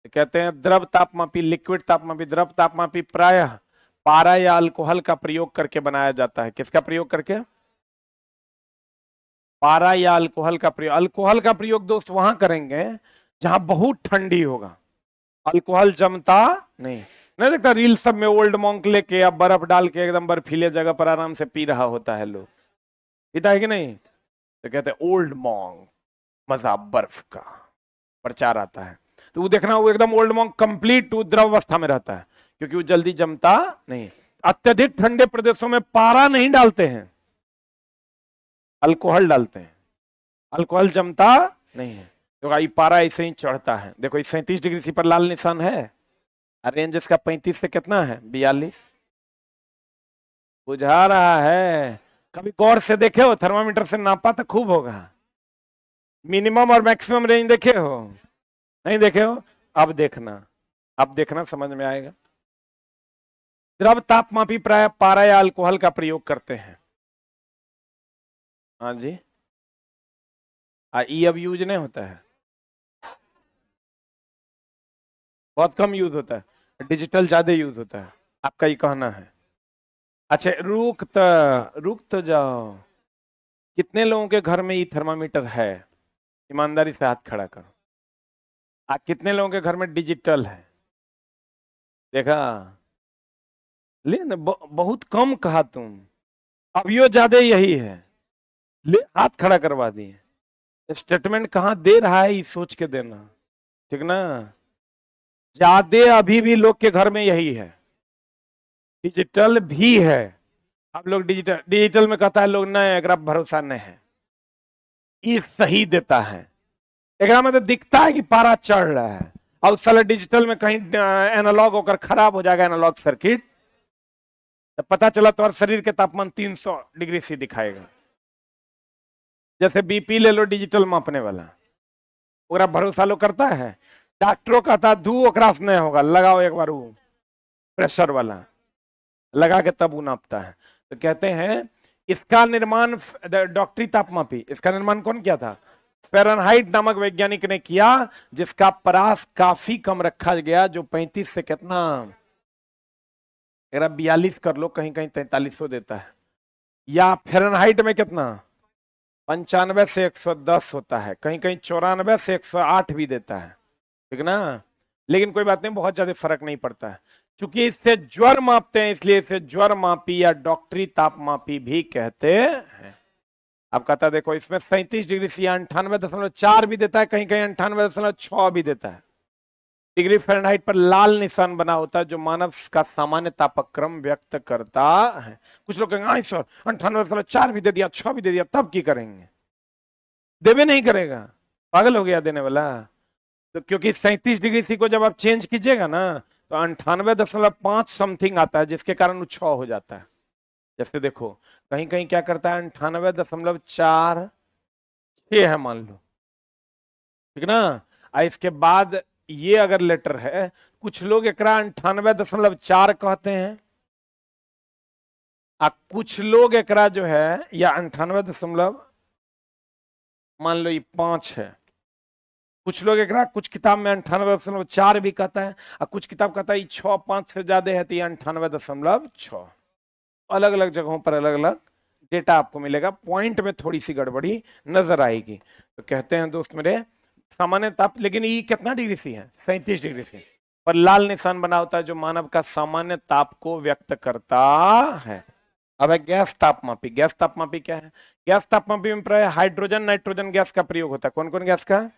कहते हैं द्रव तापमापी, लिक्विड तापमापी। द्रव तापमापी प्रायः पारा या अल्कोहल का प्रयोग करके बनाया जाता है। किसका प्रयोग करके, पारा या अल्कोहल का प्रयोग। अल्कोहल का प्रयोग दोस्त वहां करेंगे जहां बहुत ठंडी होगा, अल्कोहल जमता नहीं। नहीं देखता रील सब में ओल्ड मॉन्क लेके अब बर्फ डाल के एकदम बर्फीले जगह पर आराम से पी रहा होता है, लोग पीता है कि नहीं, तो कहते हैं ओल्ड मॉन्क, मजा बर्फ का प्रचार आता है। तो वो देखना, वो एकदम ओल्ड मॉन्क कंप्लीट वो द्रव अवस्था में रहता है, क्योंकि वो जल्दी जमता नहीं। अत्यधिक ठंडे प्रदेशों में पारा नहीं डालते हैं, अल्कोहल डालते हैं, अल्कोहल जमता नहीं है, तो आई पारा ऐसे ही चढ़ता है। देखो इस 37 डिग्री सी पर लाल निशान है, रेंज इसका 35 से कितना है, 42। बुझा रहा है, कभी गौर से देखे हो, थर्मामीटर से नापा तो खूब होगा। मिनिमम और मैक्सिमम रेंज देखे हो, नहीं देखे हो? अब देखना, अब देखना, समझ में आएगा। द्रव तापमापी प्राय पारा या अल्कोहल का प्रयोग करते हैं। हाँ जी, ई अब यूज नहीं होता है, बहुत कम यूज होता है, डिजिटल ज्यादा यूज होता है, आपका ये कहना है। अच्छा रुक तो जाओ, कितने लोगों के घर में ये थर्मामीटर है? ईमानदारी से हाथ खड़ा करो। कितने लोगों के घर में डिजिटल है? देखा, लेकिन बहुत कम कहा तुम, अब यो ज्यादा यही है। ले हाथ खड़ा करवा दिए। स्टेटमेंट कहाँ दे रहा है ये सोच के देना, ठीक ना? ज्यादा अभी भी लोग के घर में यही है, डिजिटल भी है। आप लोग डिजिटल डिजिटल में कहता है लोग नहीं, अगर आप भरोसा नहीं है, ये सही देता है। एक मतलब दिखता है कि पारा चढ़ रहा है, और साला डिजिटल में कहीं एनालॉग होकर खराब हो जाएगा, एनालॉग सर्किट, तो पता चला तो शरीर के तापमान 300 डिग्री से दिखाएगा। जैसे बीपी ले लो, डिजिटल मापने वाला, ओकरा भरोसा लो करता है। डॉक्टरों कहता धू ओकरा से नहीं होगा, लगाओ एक बार वो प्रेशर वाला, लगा के तब वो नापता है। तो कहते हैं इसका निर्माण, डॉक्टरी तापमापी, इसका निर्माण कौन किया था? फ़ारेनहाइट नामक वैज्ञानिक ने किया, जिसका परास काफी कम रखा गया, जो 35 से कितना, 42 कर लो, कहीं कहीं 4300 देता है। या फ़ारेनहाइट में कितना, 95 से 110 होता है, कहीं कहीं 94 से 108 भी देता है, ठीक ना? लेकिन कोई बात नहीं, बहुत ज्यादा फर्क नहीं पड़ता है, क्योंकि इससे ज्वर मापते हैं, इसलिए इसे ज्वर मापी या डॉक्टरी तापमापी भी कहते हैं। अब कहता देखो, इसमें 37 डिग्री से 98.4 भी देता है, कहीं कहीं 98.6 भी देता है डिग्री फ़ारेनहाइट पर लाल निशान बना होता है, जो मानव का सामान्य तापक्रम व्यक्त करता है। कुछ लोग कहेंगे सर 98.4 भी दे दिया, 6 भी दे दिया, तब की करेंगे? देवे नहीं करेगा, पागल हो गया देने वाला। तो क्योंकि 37 डिग्री सी को जब आप चेंज कीजिएगा ना, तो 98.5 समथिंग आता है, जिसके कारण वो 6 हो जाता है। जैसे देखो, कहीं कहीं क्या करता है, 98.46 है मान लो, ठीक ना? इसके बाद ये अगर लेटर है, कुछ लोग एक 98.4 कहते हैं, कुछ लोग एक जो है या 98 मान लो ये 5 है, कुछ लोग एक कुछ किताब में 98.4 भी कहता है, और कुछ किताब कहता है 6 5 से ज्यादा है तो ये 98.6। अलग अलग जगहों पर अलग अलग डेटा आपको मिलेगा, पॉइंट में थोड़ी सी गड़बड़ी नजर आएगी। तो कहते हैं दोस्त मेरे, सामान्य ताप, लेकिन ये कितना डिग्री सी है? 37 डिग्री सी, पर लाल निशान बना होता है, जो मानव का सामान्य ताप को व्यक्त करता है। अब है गैस तापमापी। गैस तापमापी क्या है? गैस तापमापी में प्राय हाइड्रोजन नाइट्रोजन गैस का प्रयोग होता है। कौन कौन गैस का?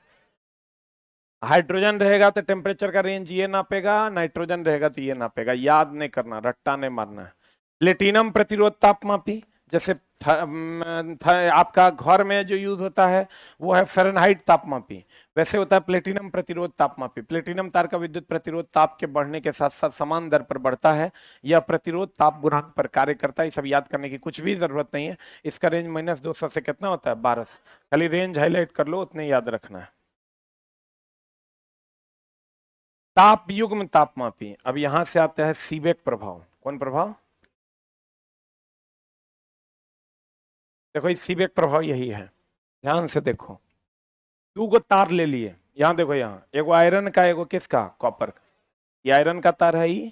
हाइड्रोजन रहेगा तो टेम्परेचर का रेंज ये नापेगा, नाइट्रोजन रहेगा तो ये नापेगा। याद नहीं करना, रट्टा नहीं मारना है। प्लेटिनम प्रतिरोध तापमापी, जैसे आपका घर में जो यूज होता है वो है फ़ारेनहाइट तापमापी, वैसे होता है प्लेटिनम प्रतिरोध तापमापी। प्लेटिनम तार का विद्युत प्रतिरोध ताप के बढ़ने के साथ साथ समान दर पर बढ़ता है। यह प्रतिरोध ताप गुणांक पर कार्य करता है। ये सब याद करने की कुछ भी जरूरत नहीं है। इसका रेंज -200 से कितना होता है? 1200। खाली रेंज हाईलाइट कर लो, उतने याद रखना है। ताप युग्म तापमापी। अब यहां से आता है सीबेक प्रभाव। कौन प्रभाव? देखो इस सीबेक प्रभाव यही है, ध्यान से देखो। 2 गो तार ले लिए, यहां देखो, यहाँ एगो आयरन का, एगो किसका? कॉपर का। ये आयरन का तार है, ये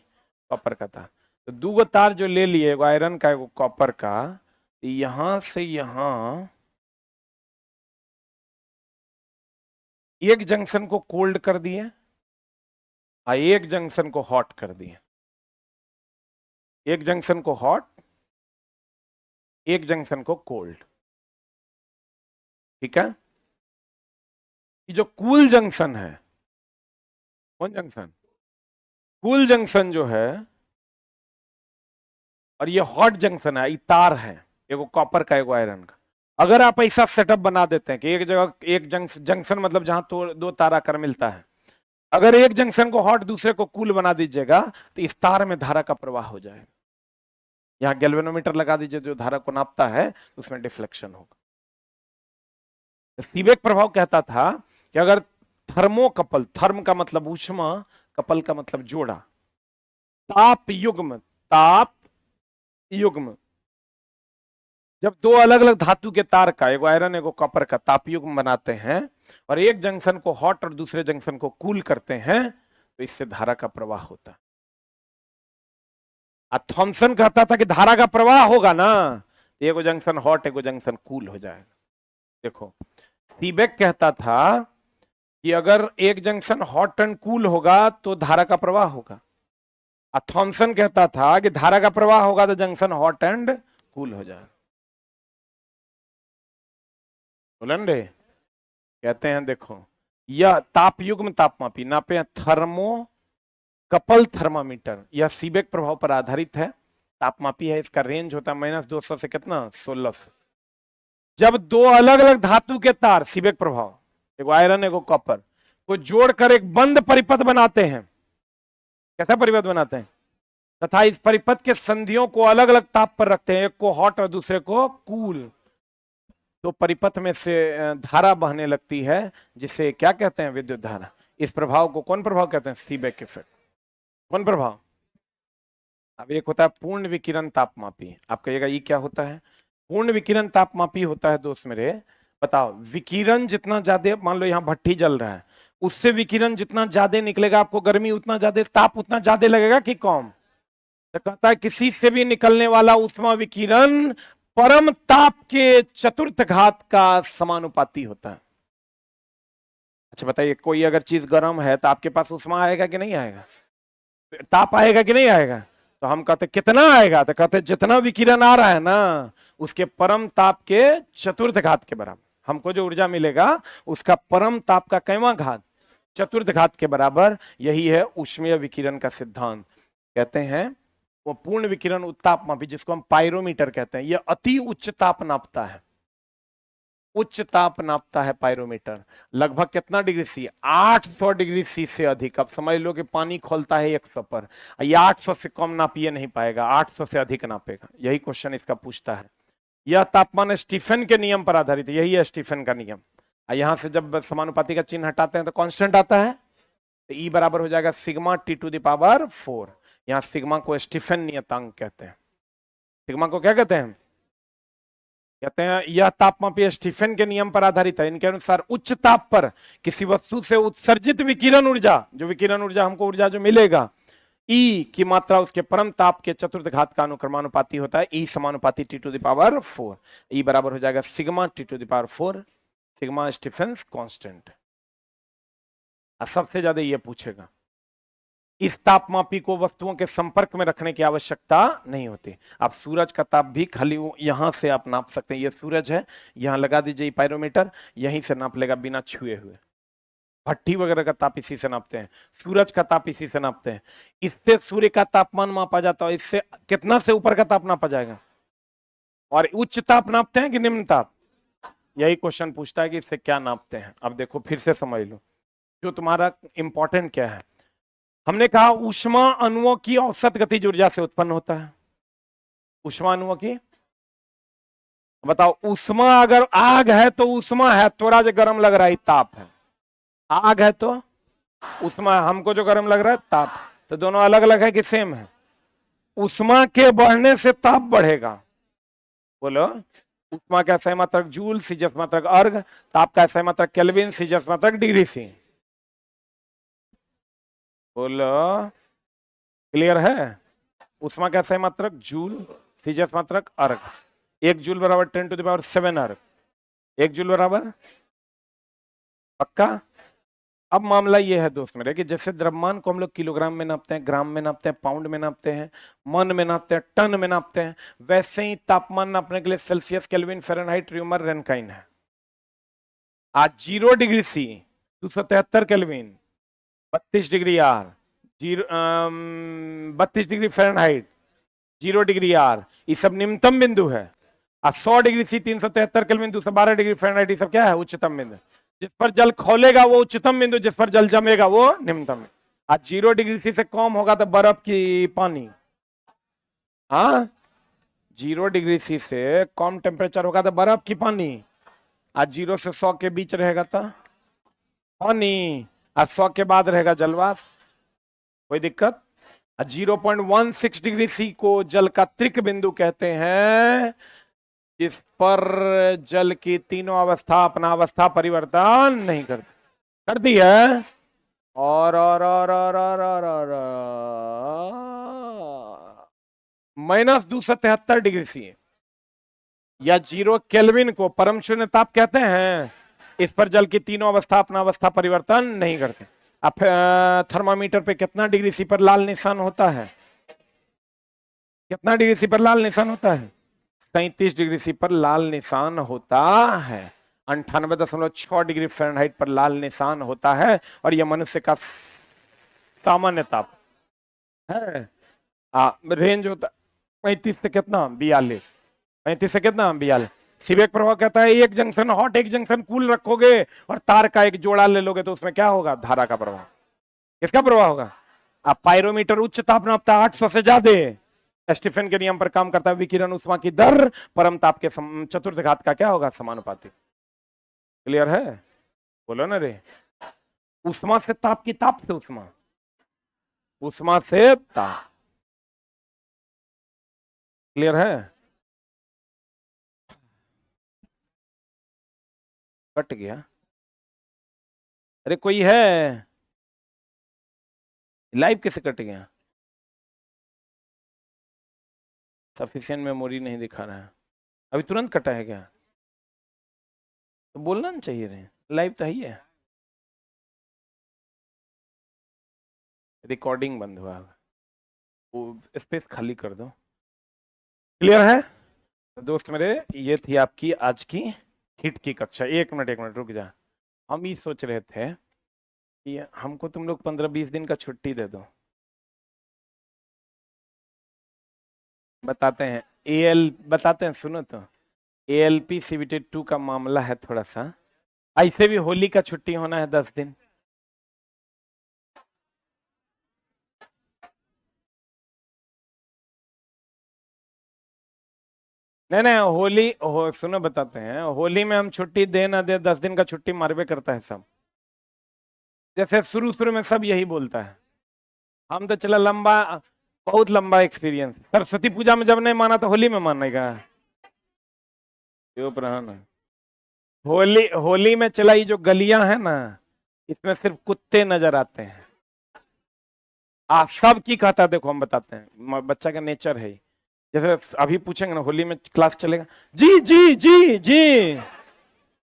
कॉपर का तार। तो 2 गो तार जो ले लिए, एगो आयरन का एगो कॉपर का, यहां से यहां एक जंक्शन को कोल्ड कर दिए और एक जंक्शन को हॉट कर दिए। एक जंक्शन को हॉट, एक जंक्शन को कोल्ड, ठीक है? ये जो कूल जंक्शन है, कौन जंक्शन? कूल जंक्शन जो है, और ये हॉट जंक्शन है, ये तार है, एगो कॉपर का एगो आयरन का। अगर आप ऐसा सेटअप बना देते हैं कि एक जगह एक जंक्शन मतलब जहां तो 2 तार आकर मिलता है, अगर एक जंक्शन को हॉट दूसरे को कूल बना दीजिएगा तो इस तार में धारा का प्रवाह हो जाएगा। यहाँ गैल्वेनोमीटर लगा दीजिए जो धारा को नापता है, उसमें डिफ्लेक्शन होगा। सीबेक प्रभाव कहता था कि अगर थर्मोकपल, थर्म का मतलब ऊष्मा, कपल का मतलब जोड़ा। ताप युग्म, ताप युग्म, जब दो अलग अलग धातु के तार का, एगो आयरन एगो कॉपर का ताप युग्म बनाते हैं और एक जंक्शन को हॉट और दूसरे जंक्शन को कूल करते हैं तो इससे धारा का प्रवाह होता है। थॉमसन कहता था कि धारा का प्रवाह होगा ना, एगो जंक्शन हॉट एगो जंक्शन कूल हो जाएगा। देखो सीबेक कहता था कि अगर एक जंक्शन हॉट एंड कूल होगा तो धारा का प्रवाह होगा। थॉमसन कहता था कि धारा का प्रवाह होगा तो जंक्शन हॉट एंड कूल हो जाएगा। बोलन रे, कहते हैं देखो यह तापयुग्म तापमापी नापे हैं थर्मो कपल थर्मामीटर, यह सीबेक प्रभाव पर आधारित है, तापमापी है, इसका रेंज होता है -200 से कितना 1600। जब दो अलग अलग धातु के तार, सीबेक प्रभाव, एगो आयरन एगो कॉपर को जोड़कर एक बंद परिपथ बनाते हैं, कैसा परिपथ बनाते हैं, तथा इस परिपथ के संधियों को अलग अलग ताप पर रखते हैं, एक को हॉट और दूसरे को कूल, तो परिपथ में से धारा बहने लगती है जिसे क्या कहते हैं, विद्युत धारा। इस प्रभाव को कौन प्रभाव कहते हैं, सीबेक इफेक्ट। कौन प्रभाव। अब एक होता है पूर्ण विकिरण तापमापी, आप कहिएगा ये क्या होता है। पूर्ण विकिरण तापमापी होता है दोस्त मेरे, बताओ विकिरण जितना ज्यादा, मान लो यहाँ भट्टी जल रहा है, उससे विकिरण जितना ज्यादा निकलेगा आपको गर्मी उतना ज्यादा, ताप उतना ज्यादा लगेगा कि कम। तो कहता है किसी से भी निकलने वाला उष्मा विकिरण परम ताप के चतुर्थ घात का समानुपाती होता है। अच्छा बताइए, कोई अगर चीज गर्म है तो आपके पास उष्मा आएगा कि नहीं आएगा, ताप आएगा कि नहीं आएगा। तो हम कहते कितना आएगा, तो कहते जितना विकिरण आ रहा है ना उसके परम ताप के चतुर्थ घात के बराबर, हमको जो ऊर्जा मिलेगा उसका परम ताप का कैवां घात, चतुर्थ घात के बराबर। यही है ऊष्मीय विकिरण का सिद्धांत। कहते हैं वो पूर्ण विकिरण उत्तापमापी, जिसको हम पायरोमीटर कहते हैं, यह अति उच्च ताप नापता है, उच्च ताप नापता है पायरोमीटर। लगभग कितना डिग्री सी, 800 डिग्री सी से अधिक। अब समझ लो कि पानी खोलता है 100 पर, ये 800 से कम नापिए नहीं पाएगा, 800 से अधिक नापेगा। यही क्वेश्चन इसका पूछता है। यह तापमान स्टीफन के नियम पर आधारित है, यही है स्टीफन का नियम। यहां से जब समानुपाती का चिन्ह हटाते हैं तो कांस्टेंट आता है, तो ई बराबर हो जाएगा सिग्मा T⁴। यहां सिग्मा को स्टीफन नियतांक कहते हैं। सिग्मा को क्या कहते हैं, कहते हैं यह तापमापी स्टीफन के नियम पर आधारित है। इनके अनुसार उच्च ताप पर किसी वस्तु से उत्सर्जित विकिरण ऊर्जा, जो विकिरण ऊर्जा हमको ऊर्जा जो मिलेगा, ई की मात्रा उसके परम ताप के चतुर्थ घात का अनुक्रमानुपाती होता है, ई समानुपाती T⁴। ई बराबर हो जाएगा sigma T⁴, sigma Stephen's constant. सबसे ज्यादा ये पूछेगा, इस तापमापी को वस्तुओं के संपर्क में रखने की आवश्यकता नहीं होती। आप सूरज का ताप भी खाली यहां से आप नाप सकते हैं, ये सूरज है, यहां लगा दीजिए पायरोमीटर, यहीं से नाप लेगा बिना छुए हुए। भट्टी वगैरह का ताप इसी से नापते हैं, सूरज का ताप इसी से नापते हैं। इससे सूर्य का तापमान मापा जाता है, इससे कितना से ऊपर का ताप नापा जाएगा। और उच्च ताप नापते हैं कि निम्न ताप, यही क्वेश्चन पूछता है कि इससे क्या नापते हैं। अब देखो फिर से समझ लो जो तुम्हारा इंपॉर्टेंट क्या है। हमने कहा ऊष्मा अणुओं की औसत गतिज ऊर्जा से उत्पन्न होता है। ऊष्मा अणुओं की, बताओ ऊष्मा अगर आग है तो ऊष्मा है, थोड़ा जो गर्म लग रहा है ताप है। आग है तो ऊष्मा, हमको जो गर्म लग रहा है ताप, तो दोनों अलग अलग है कि सेम है। ऊष्मा के बढ़ने से ताप बढ़ेगा, बोलो। ऊष्मा का सही मात्रक जूल, सीजस मात्रक अर्ग, ताप का सही मात्रक केल्विन, सीजस मात्रक डिग्री सी। बोलो क्लियर है। ऊष्मा का सही मात्रक जूल, सीजस मात्रक अर्ग। 1 जूल बराबर 10⁷ अर्ग, 1 जूल बराबर, पक्का। अब मामला ये है दोस्त मेरे कि जैसे द्रव्यमान को हम लोग किलोग्राम में नापते हैं, ग्राम में नापते हैं, पाउंड में नापते हैं, मन में नापते हैं, टन में नापते हैं, वैसे ही तापमान नापने के लिए Celsius, Kelvin, Fahrenheit, Reaumur, Rankine है। आज 0 degree C 273 kelvin, 32 degree R, 32 degree Fahrenheit, 0 degree R, ये सब निम्नतम बिंदु है। आज 100 degree C 373 kelvin, 212 degree Fahrenheit, ये सब क्या है, उच्चतम बिंदु। जिस पर जल खोलेगा वो उच्चतम बिंदु, जिस पर जल जमेगा वो निम्नतम। आज 0 डिग्री सी से कम होगा तो बर्फ की पानी, हाँ 0 डिग्री सी से कम टेम्परेचर होगा तो बर्फ की पानी। आज 0 से 100 के बीच रहेगा तो पानी, और 100 के बाद रहेगा जलवाष्प। कोई दिक्कत? 0.16 डिग्री सी को जल का त्रिक बिंदु कहते हैं, इस पर जल की तीनों अवस्था अपना अवस्था परिवर्तन नहीं करती। करती है? और -273 डिग्री सी या 0 केल्विन को परम शून्य ताप कहते हैं। इस पर जल की तीनों अवस्था अपना अवस्था परिवर्तन नहीं करते। अब थर्मामीटर पे कितना डिग्री सी पर लाल निशान होता है? कितना डिग्री सी पर लाल निशान होता है? 37 डिग्री सी पर लाल निशान होता है। 98.6 डिग्री फ़ारेनहाइट पर लाल निशान होता है, और यह मनुष्य का सामान्य ताप है। रेंज होता 35 से कितना 42, 35 से कितना 42। सीबेक प्रभाव कहता है एक जंक्शन हॉट एक जंक्शन कूल रखोगे और तार का एक जोड़ा ले लोगे तो उसमें क्या होगा? धारा का प्रभाव। किसका प्रभाव होगा? अब पायरोमीटर उच्च ताप नापता है 800 से ज्यादा। स्टीफन के नियम पर काम करता है। विकिरण उष्मा की दर परम ताप के चतुर्थ घात का क्या होगा? समानुपातिक। क्लियर है? बोलो ना रे। उष्मा से ताप की ताप से उष्मा, उष्मा से ताप। क्लियर है? कट गया? अरे कोई है? लाइव कैसे कट गया? सफिशिएंट मेमोरी नहीं दिखा रहा है। अभी तुरंत कटा है क्या? तो बोलना नहीं चाहिए रे, लाइव तो ही है। रिकॉर्डिंग बंद हुआ, वो स्पेस खाली कर दो। क्लियर है? तो दोस्त मेरे, ये थी आपकी आज की हिट की कक्षा। एक मिनट रुक जा। हम ये सोच रहे थे कि हमको तुम लोग 15-20 दिन का छुट्टी दे दो। बताते हैं बताते हैं, सुनो तो। ALP CBT 2 का मामला है थोड़ा सा। ऐसे भी होली का छुट्टी होना है 10 दिन। नहीं होली सुनो बताते हैं, होली में हम छुट्टी दे ना दे 10 दिन का छुट्टी मारवे करता है सब। जैसे शुरू में सब यही बोलता है। हम तो चला लंबा, बहुत लंबा एक्सपीरियंस। सरस्वती पूजा में जब नहीं माना तो होली में मानने का चुप रहा ना। होली में चलाई जो गलियां है ना, इसमें सिर्फ कुत्ते नजर आते हैं। सब की कहता है। देखो हम बताते हैं, बच्चा का नेचर है। जैसे अभी पूछेंगे ना होली में क्लास चलेगा, जी जी जी जी।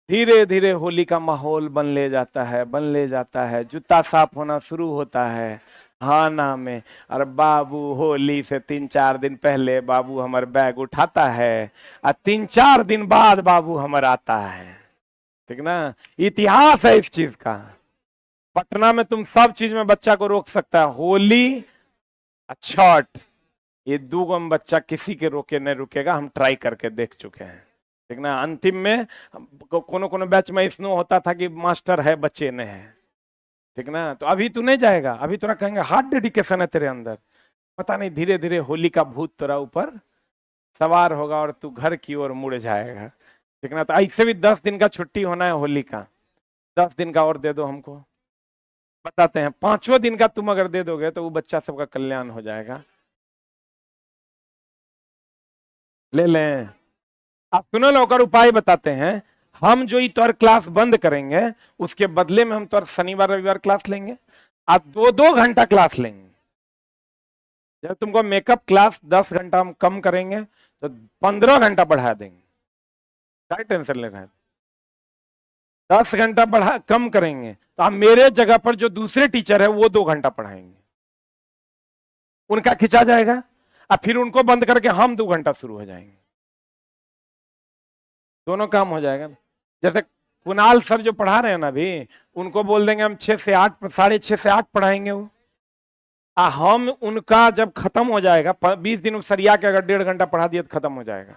धीरे धीरे होली का माहौल बन ले जाता है। जूता साफ होना शुरू होता है हाना में। और बाबू होली से 3-4 दिन पहले बाबू हमारे बैग उठाता है, और 3-4 दिन बाद बाबू हमारा आता है। ठीक ना? इतिहास है इस चीज का। पटना में तुम सब चीज में बच्चा को रोक सकता है, होली छठ, ये दो गम बच्चा किसी के रोके नहीं रुकेगा। हम ट्राई करके देख चुके हैं। ठीक ना? अंतिम में कोनो बैच में स्नो होता था कि मास्टर है बच्चे ने है। ठीक ना? तो अभी तू नहीं जाएगा, अभी तोरा कहेंगे हार्ड डेडिकेशन है तेरे अंदर। पता नहीं धीरे धीरे होली का भूत तोरा ऊपर सवार होगा और तू घर की ओर मुड़ जाएगा। ठीक ना? तो ऐसे भी 10 दिन का छुट्टी होना है होली का। 10 दिन का और दे दो हमको। बताते हैं 5वें दिन का तुम अगर दे दोगे तो वो बच्चा सबका कल्याण हो जाएगा। ले लें। आप सुनो ना, और उपाय बताते हैं। हम जो तौर क्लास बंद करेंगे उसके बदले में हम तौर शनिवार रविवार क्लास लेंगे। आप 2-2 घंटा क्लास लेंगे। जब तुमको मेकअप क्लास 10 घंटा हम कम करेंगे तो 15 घंटा बढ़ा देंगे। क्या टेंशन ले रहे हैं? 10 घंटा बढ़ा कम करेंगे तो आप मेरे जगह पर जो दूसरे टीचर है वो 2 घंटा पढ़ाएंगे, उनका खिंचा जाएगा। और फिर उनको बंद करके हम 2 घंटा शुरू हो जाएंगे। दोनों काम हो जाएगा। जैसे कुणाल सर जो पढ़ा रहे हैं ना अभी, उनको बोल देंगे हम 6 से 8, 6:30 से 8 पढ़ाएंगे वो। हम उनका जब खत्म हो जाएगा 20 दिन सरिया के अगर 1.5 घंटा पढ़ा दिया तो खत्म हो जाएगा।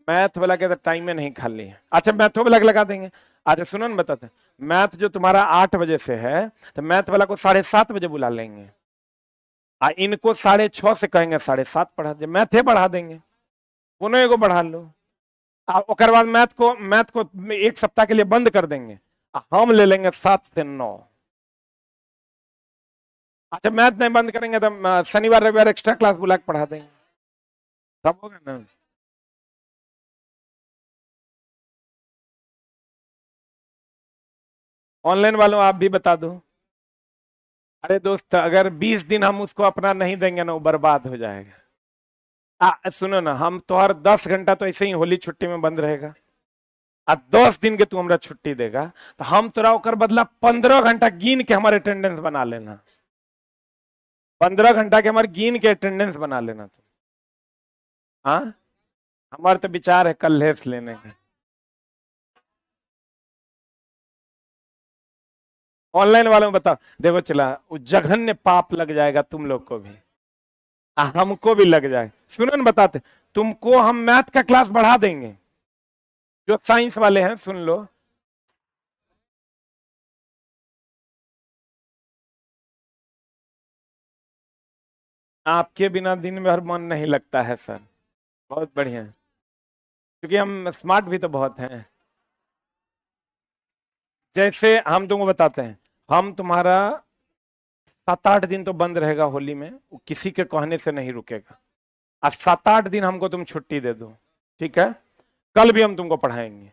मैथ वाला के टाइम में नहीं खाली है। अच्छा मैथो वाला लगा देंगे। अच्छा सुनो ना बताते हैं, मैथ जो तुम्हारा 8 बजे से है तो मैथ वाला को 7:30 बजे बुला लेंगे। इनको 6:30 से कहेंगे 7:30 पढ़ा दे, मैथे बढ़ा देंगे। दोनों एगो बढ़ा लो। बाद मैथ को 1 सप्ताह के लिए बंद कर देंगे। हम ले लेंगे 7 से 9। अच्छा मैथ नहीं बंद करेंगे तो शनिवार रविवार एक्स्ट्रा क्लास बुला के पढ़ा देंगे, सब होगा ना। ऑनलाइन वालों आप भी बता दो। अरे दोस्त अगर 20 दिन हम उसको अपना नहीं देंगे ना वो बर्बाद हो जाएगा। सुनो ना, हम तो हर 10 घंटा तो ऐसे ही होली छुट्टी में बंद रहेगा। 10 दिन के तू हमरा छुट्टी देगा तो हम तोरा ओकर बदला 15 घंटा गिन के हमारे अटेंडेंस बना लेना। 15 घंटा के हमारे गिन के अटेंडेंस बना लेना तू। हाँ, हमारे तो विचार है कल्लेस लेने का। ऑनलाइन वालों में बताओ, देखो चला वो जघन्य पाप लग जाएगा तुम लोग को भी, हमको भी लग जाए। सुनो न बताते, तुमको हम मैथ का क्लास बढ़ा देंगे, जो साइंस वाले हैं सुन लो। आपके बिना दिन भर मन नहीं लगता है सर। बहुत बढ़िया, क्योंकि हम स्मार्ट भी तो बहुत हैं। जैसे हम तुमको बताते हैं, हम तुम्हारा 7-8 दिन तो बंद रहेगा होली में, वो किसी के कहने से नहीं रुकेगा। आज 7-8 दिन हमको तुम छुट्टी दे दो, ठीक है। कल भी हम तुमको पढ़ाएंगे,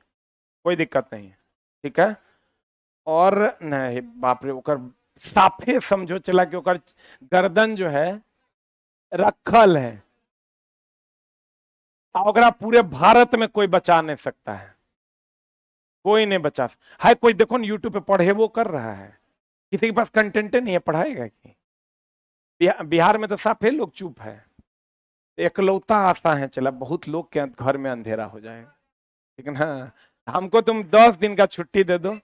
कोई दिक्कत नहीं है, ठीक है। और नहीं बाप रे, ओकर साफे समझो चला कि ओकर गर्दन जो है रखल है, और पूरे भारत में कोई बचा नहीं सकता है, कोई नहीं बचा है। कोई देखो ना यूट्यूब पे पढ़े वो कर रहा है, किसी के पास कंटेंट नहीं है, पढ़ाएगा कि। बिहार में तो साफे लोग चुप है। एकलौता आशा है चला, बहुत लोग के घर में अंधेरा हो जाएगा, ठीक है ना। हमको तुम 10 दिन का छुट्टी दे दो।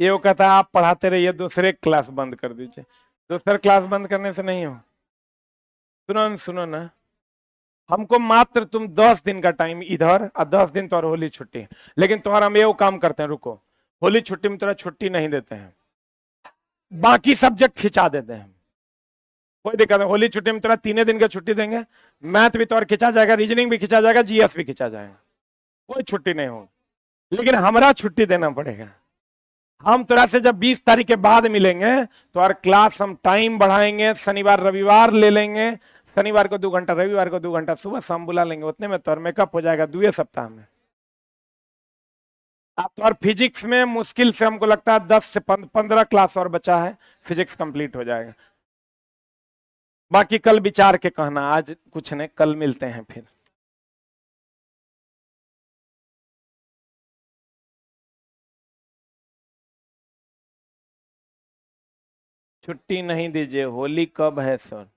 ये वो कहता है आप पढ़ाते रहिए, दूसरे क्लास बंद कर दीजिए। दूसरे क्लास बंद करने से नहीं हो। सुनो न, सुनो ना, हमको मात्र तुम 10 दिन का टाइम इधर और 10 दिन तो और होली छुट्टी। लेकिन तुम्हारा हम ये वो काम करते हैं, रुको, होली छुट्टी में तुम्हारा छुट्टी नहीं देते हैं, बाकी सब्जेक्ट खिंचा देते हैं। कोई दिक्कत नहीं, होली छुट्टी में तुम्हारा 3 दिन का छुट्टी देंगे। मैथ भी तो और खिंचा जाएगा, रीजनिंग भी खिंचा जाएगा, जीएस भी खिंचा जाएगा, कोई छुट्टी नहीं होगी। लेकिन हमारा छुट्टी देना पड़ेगा। हम तुरा से जब 20 तारीख के बाद मिलेंगे तो और क्लास हम टाइम बढ़ाएंगे, शनिवार रविवार ले लेंगे। शनिवार को 2 घंटा, रविवार को 2 घंटा, सुबह शाम बुला लेंगे, उतने में तो मेकअप हो जाएगा 2 सप्ताह में। आप तो और फिजिक्स में मुश्किल से हमको लगता है 10 से 15 क्लास और बचा है, फिजिक्स कंप्लीट हो जाएगा। बाकी कल विचार के कहना, आज कुछ नहीं, कल मिलते हैं फिर। छुट्टी नहीं दीजिए, होली कब है सर?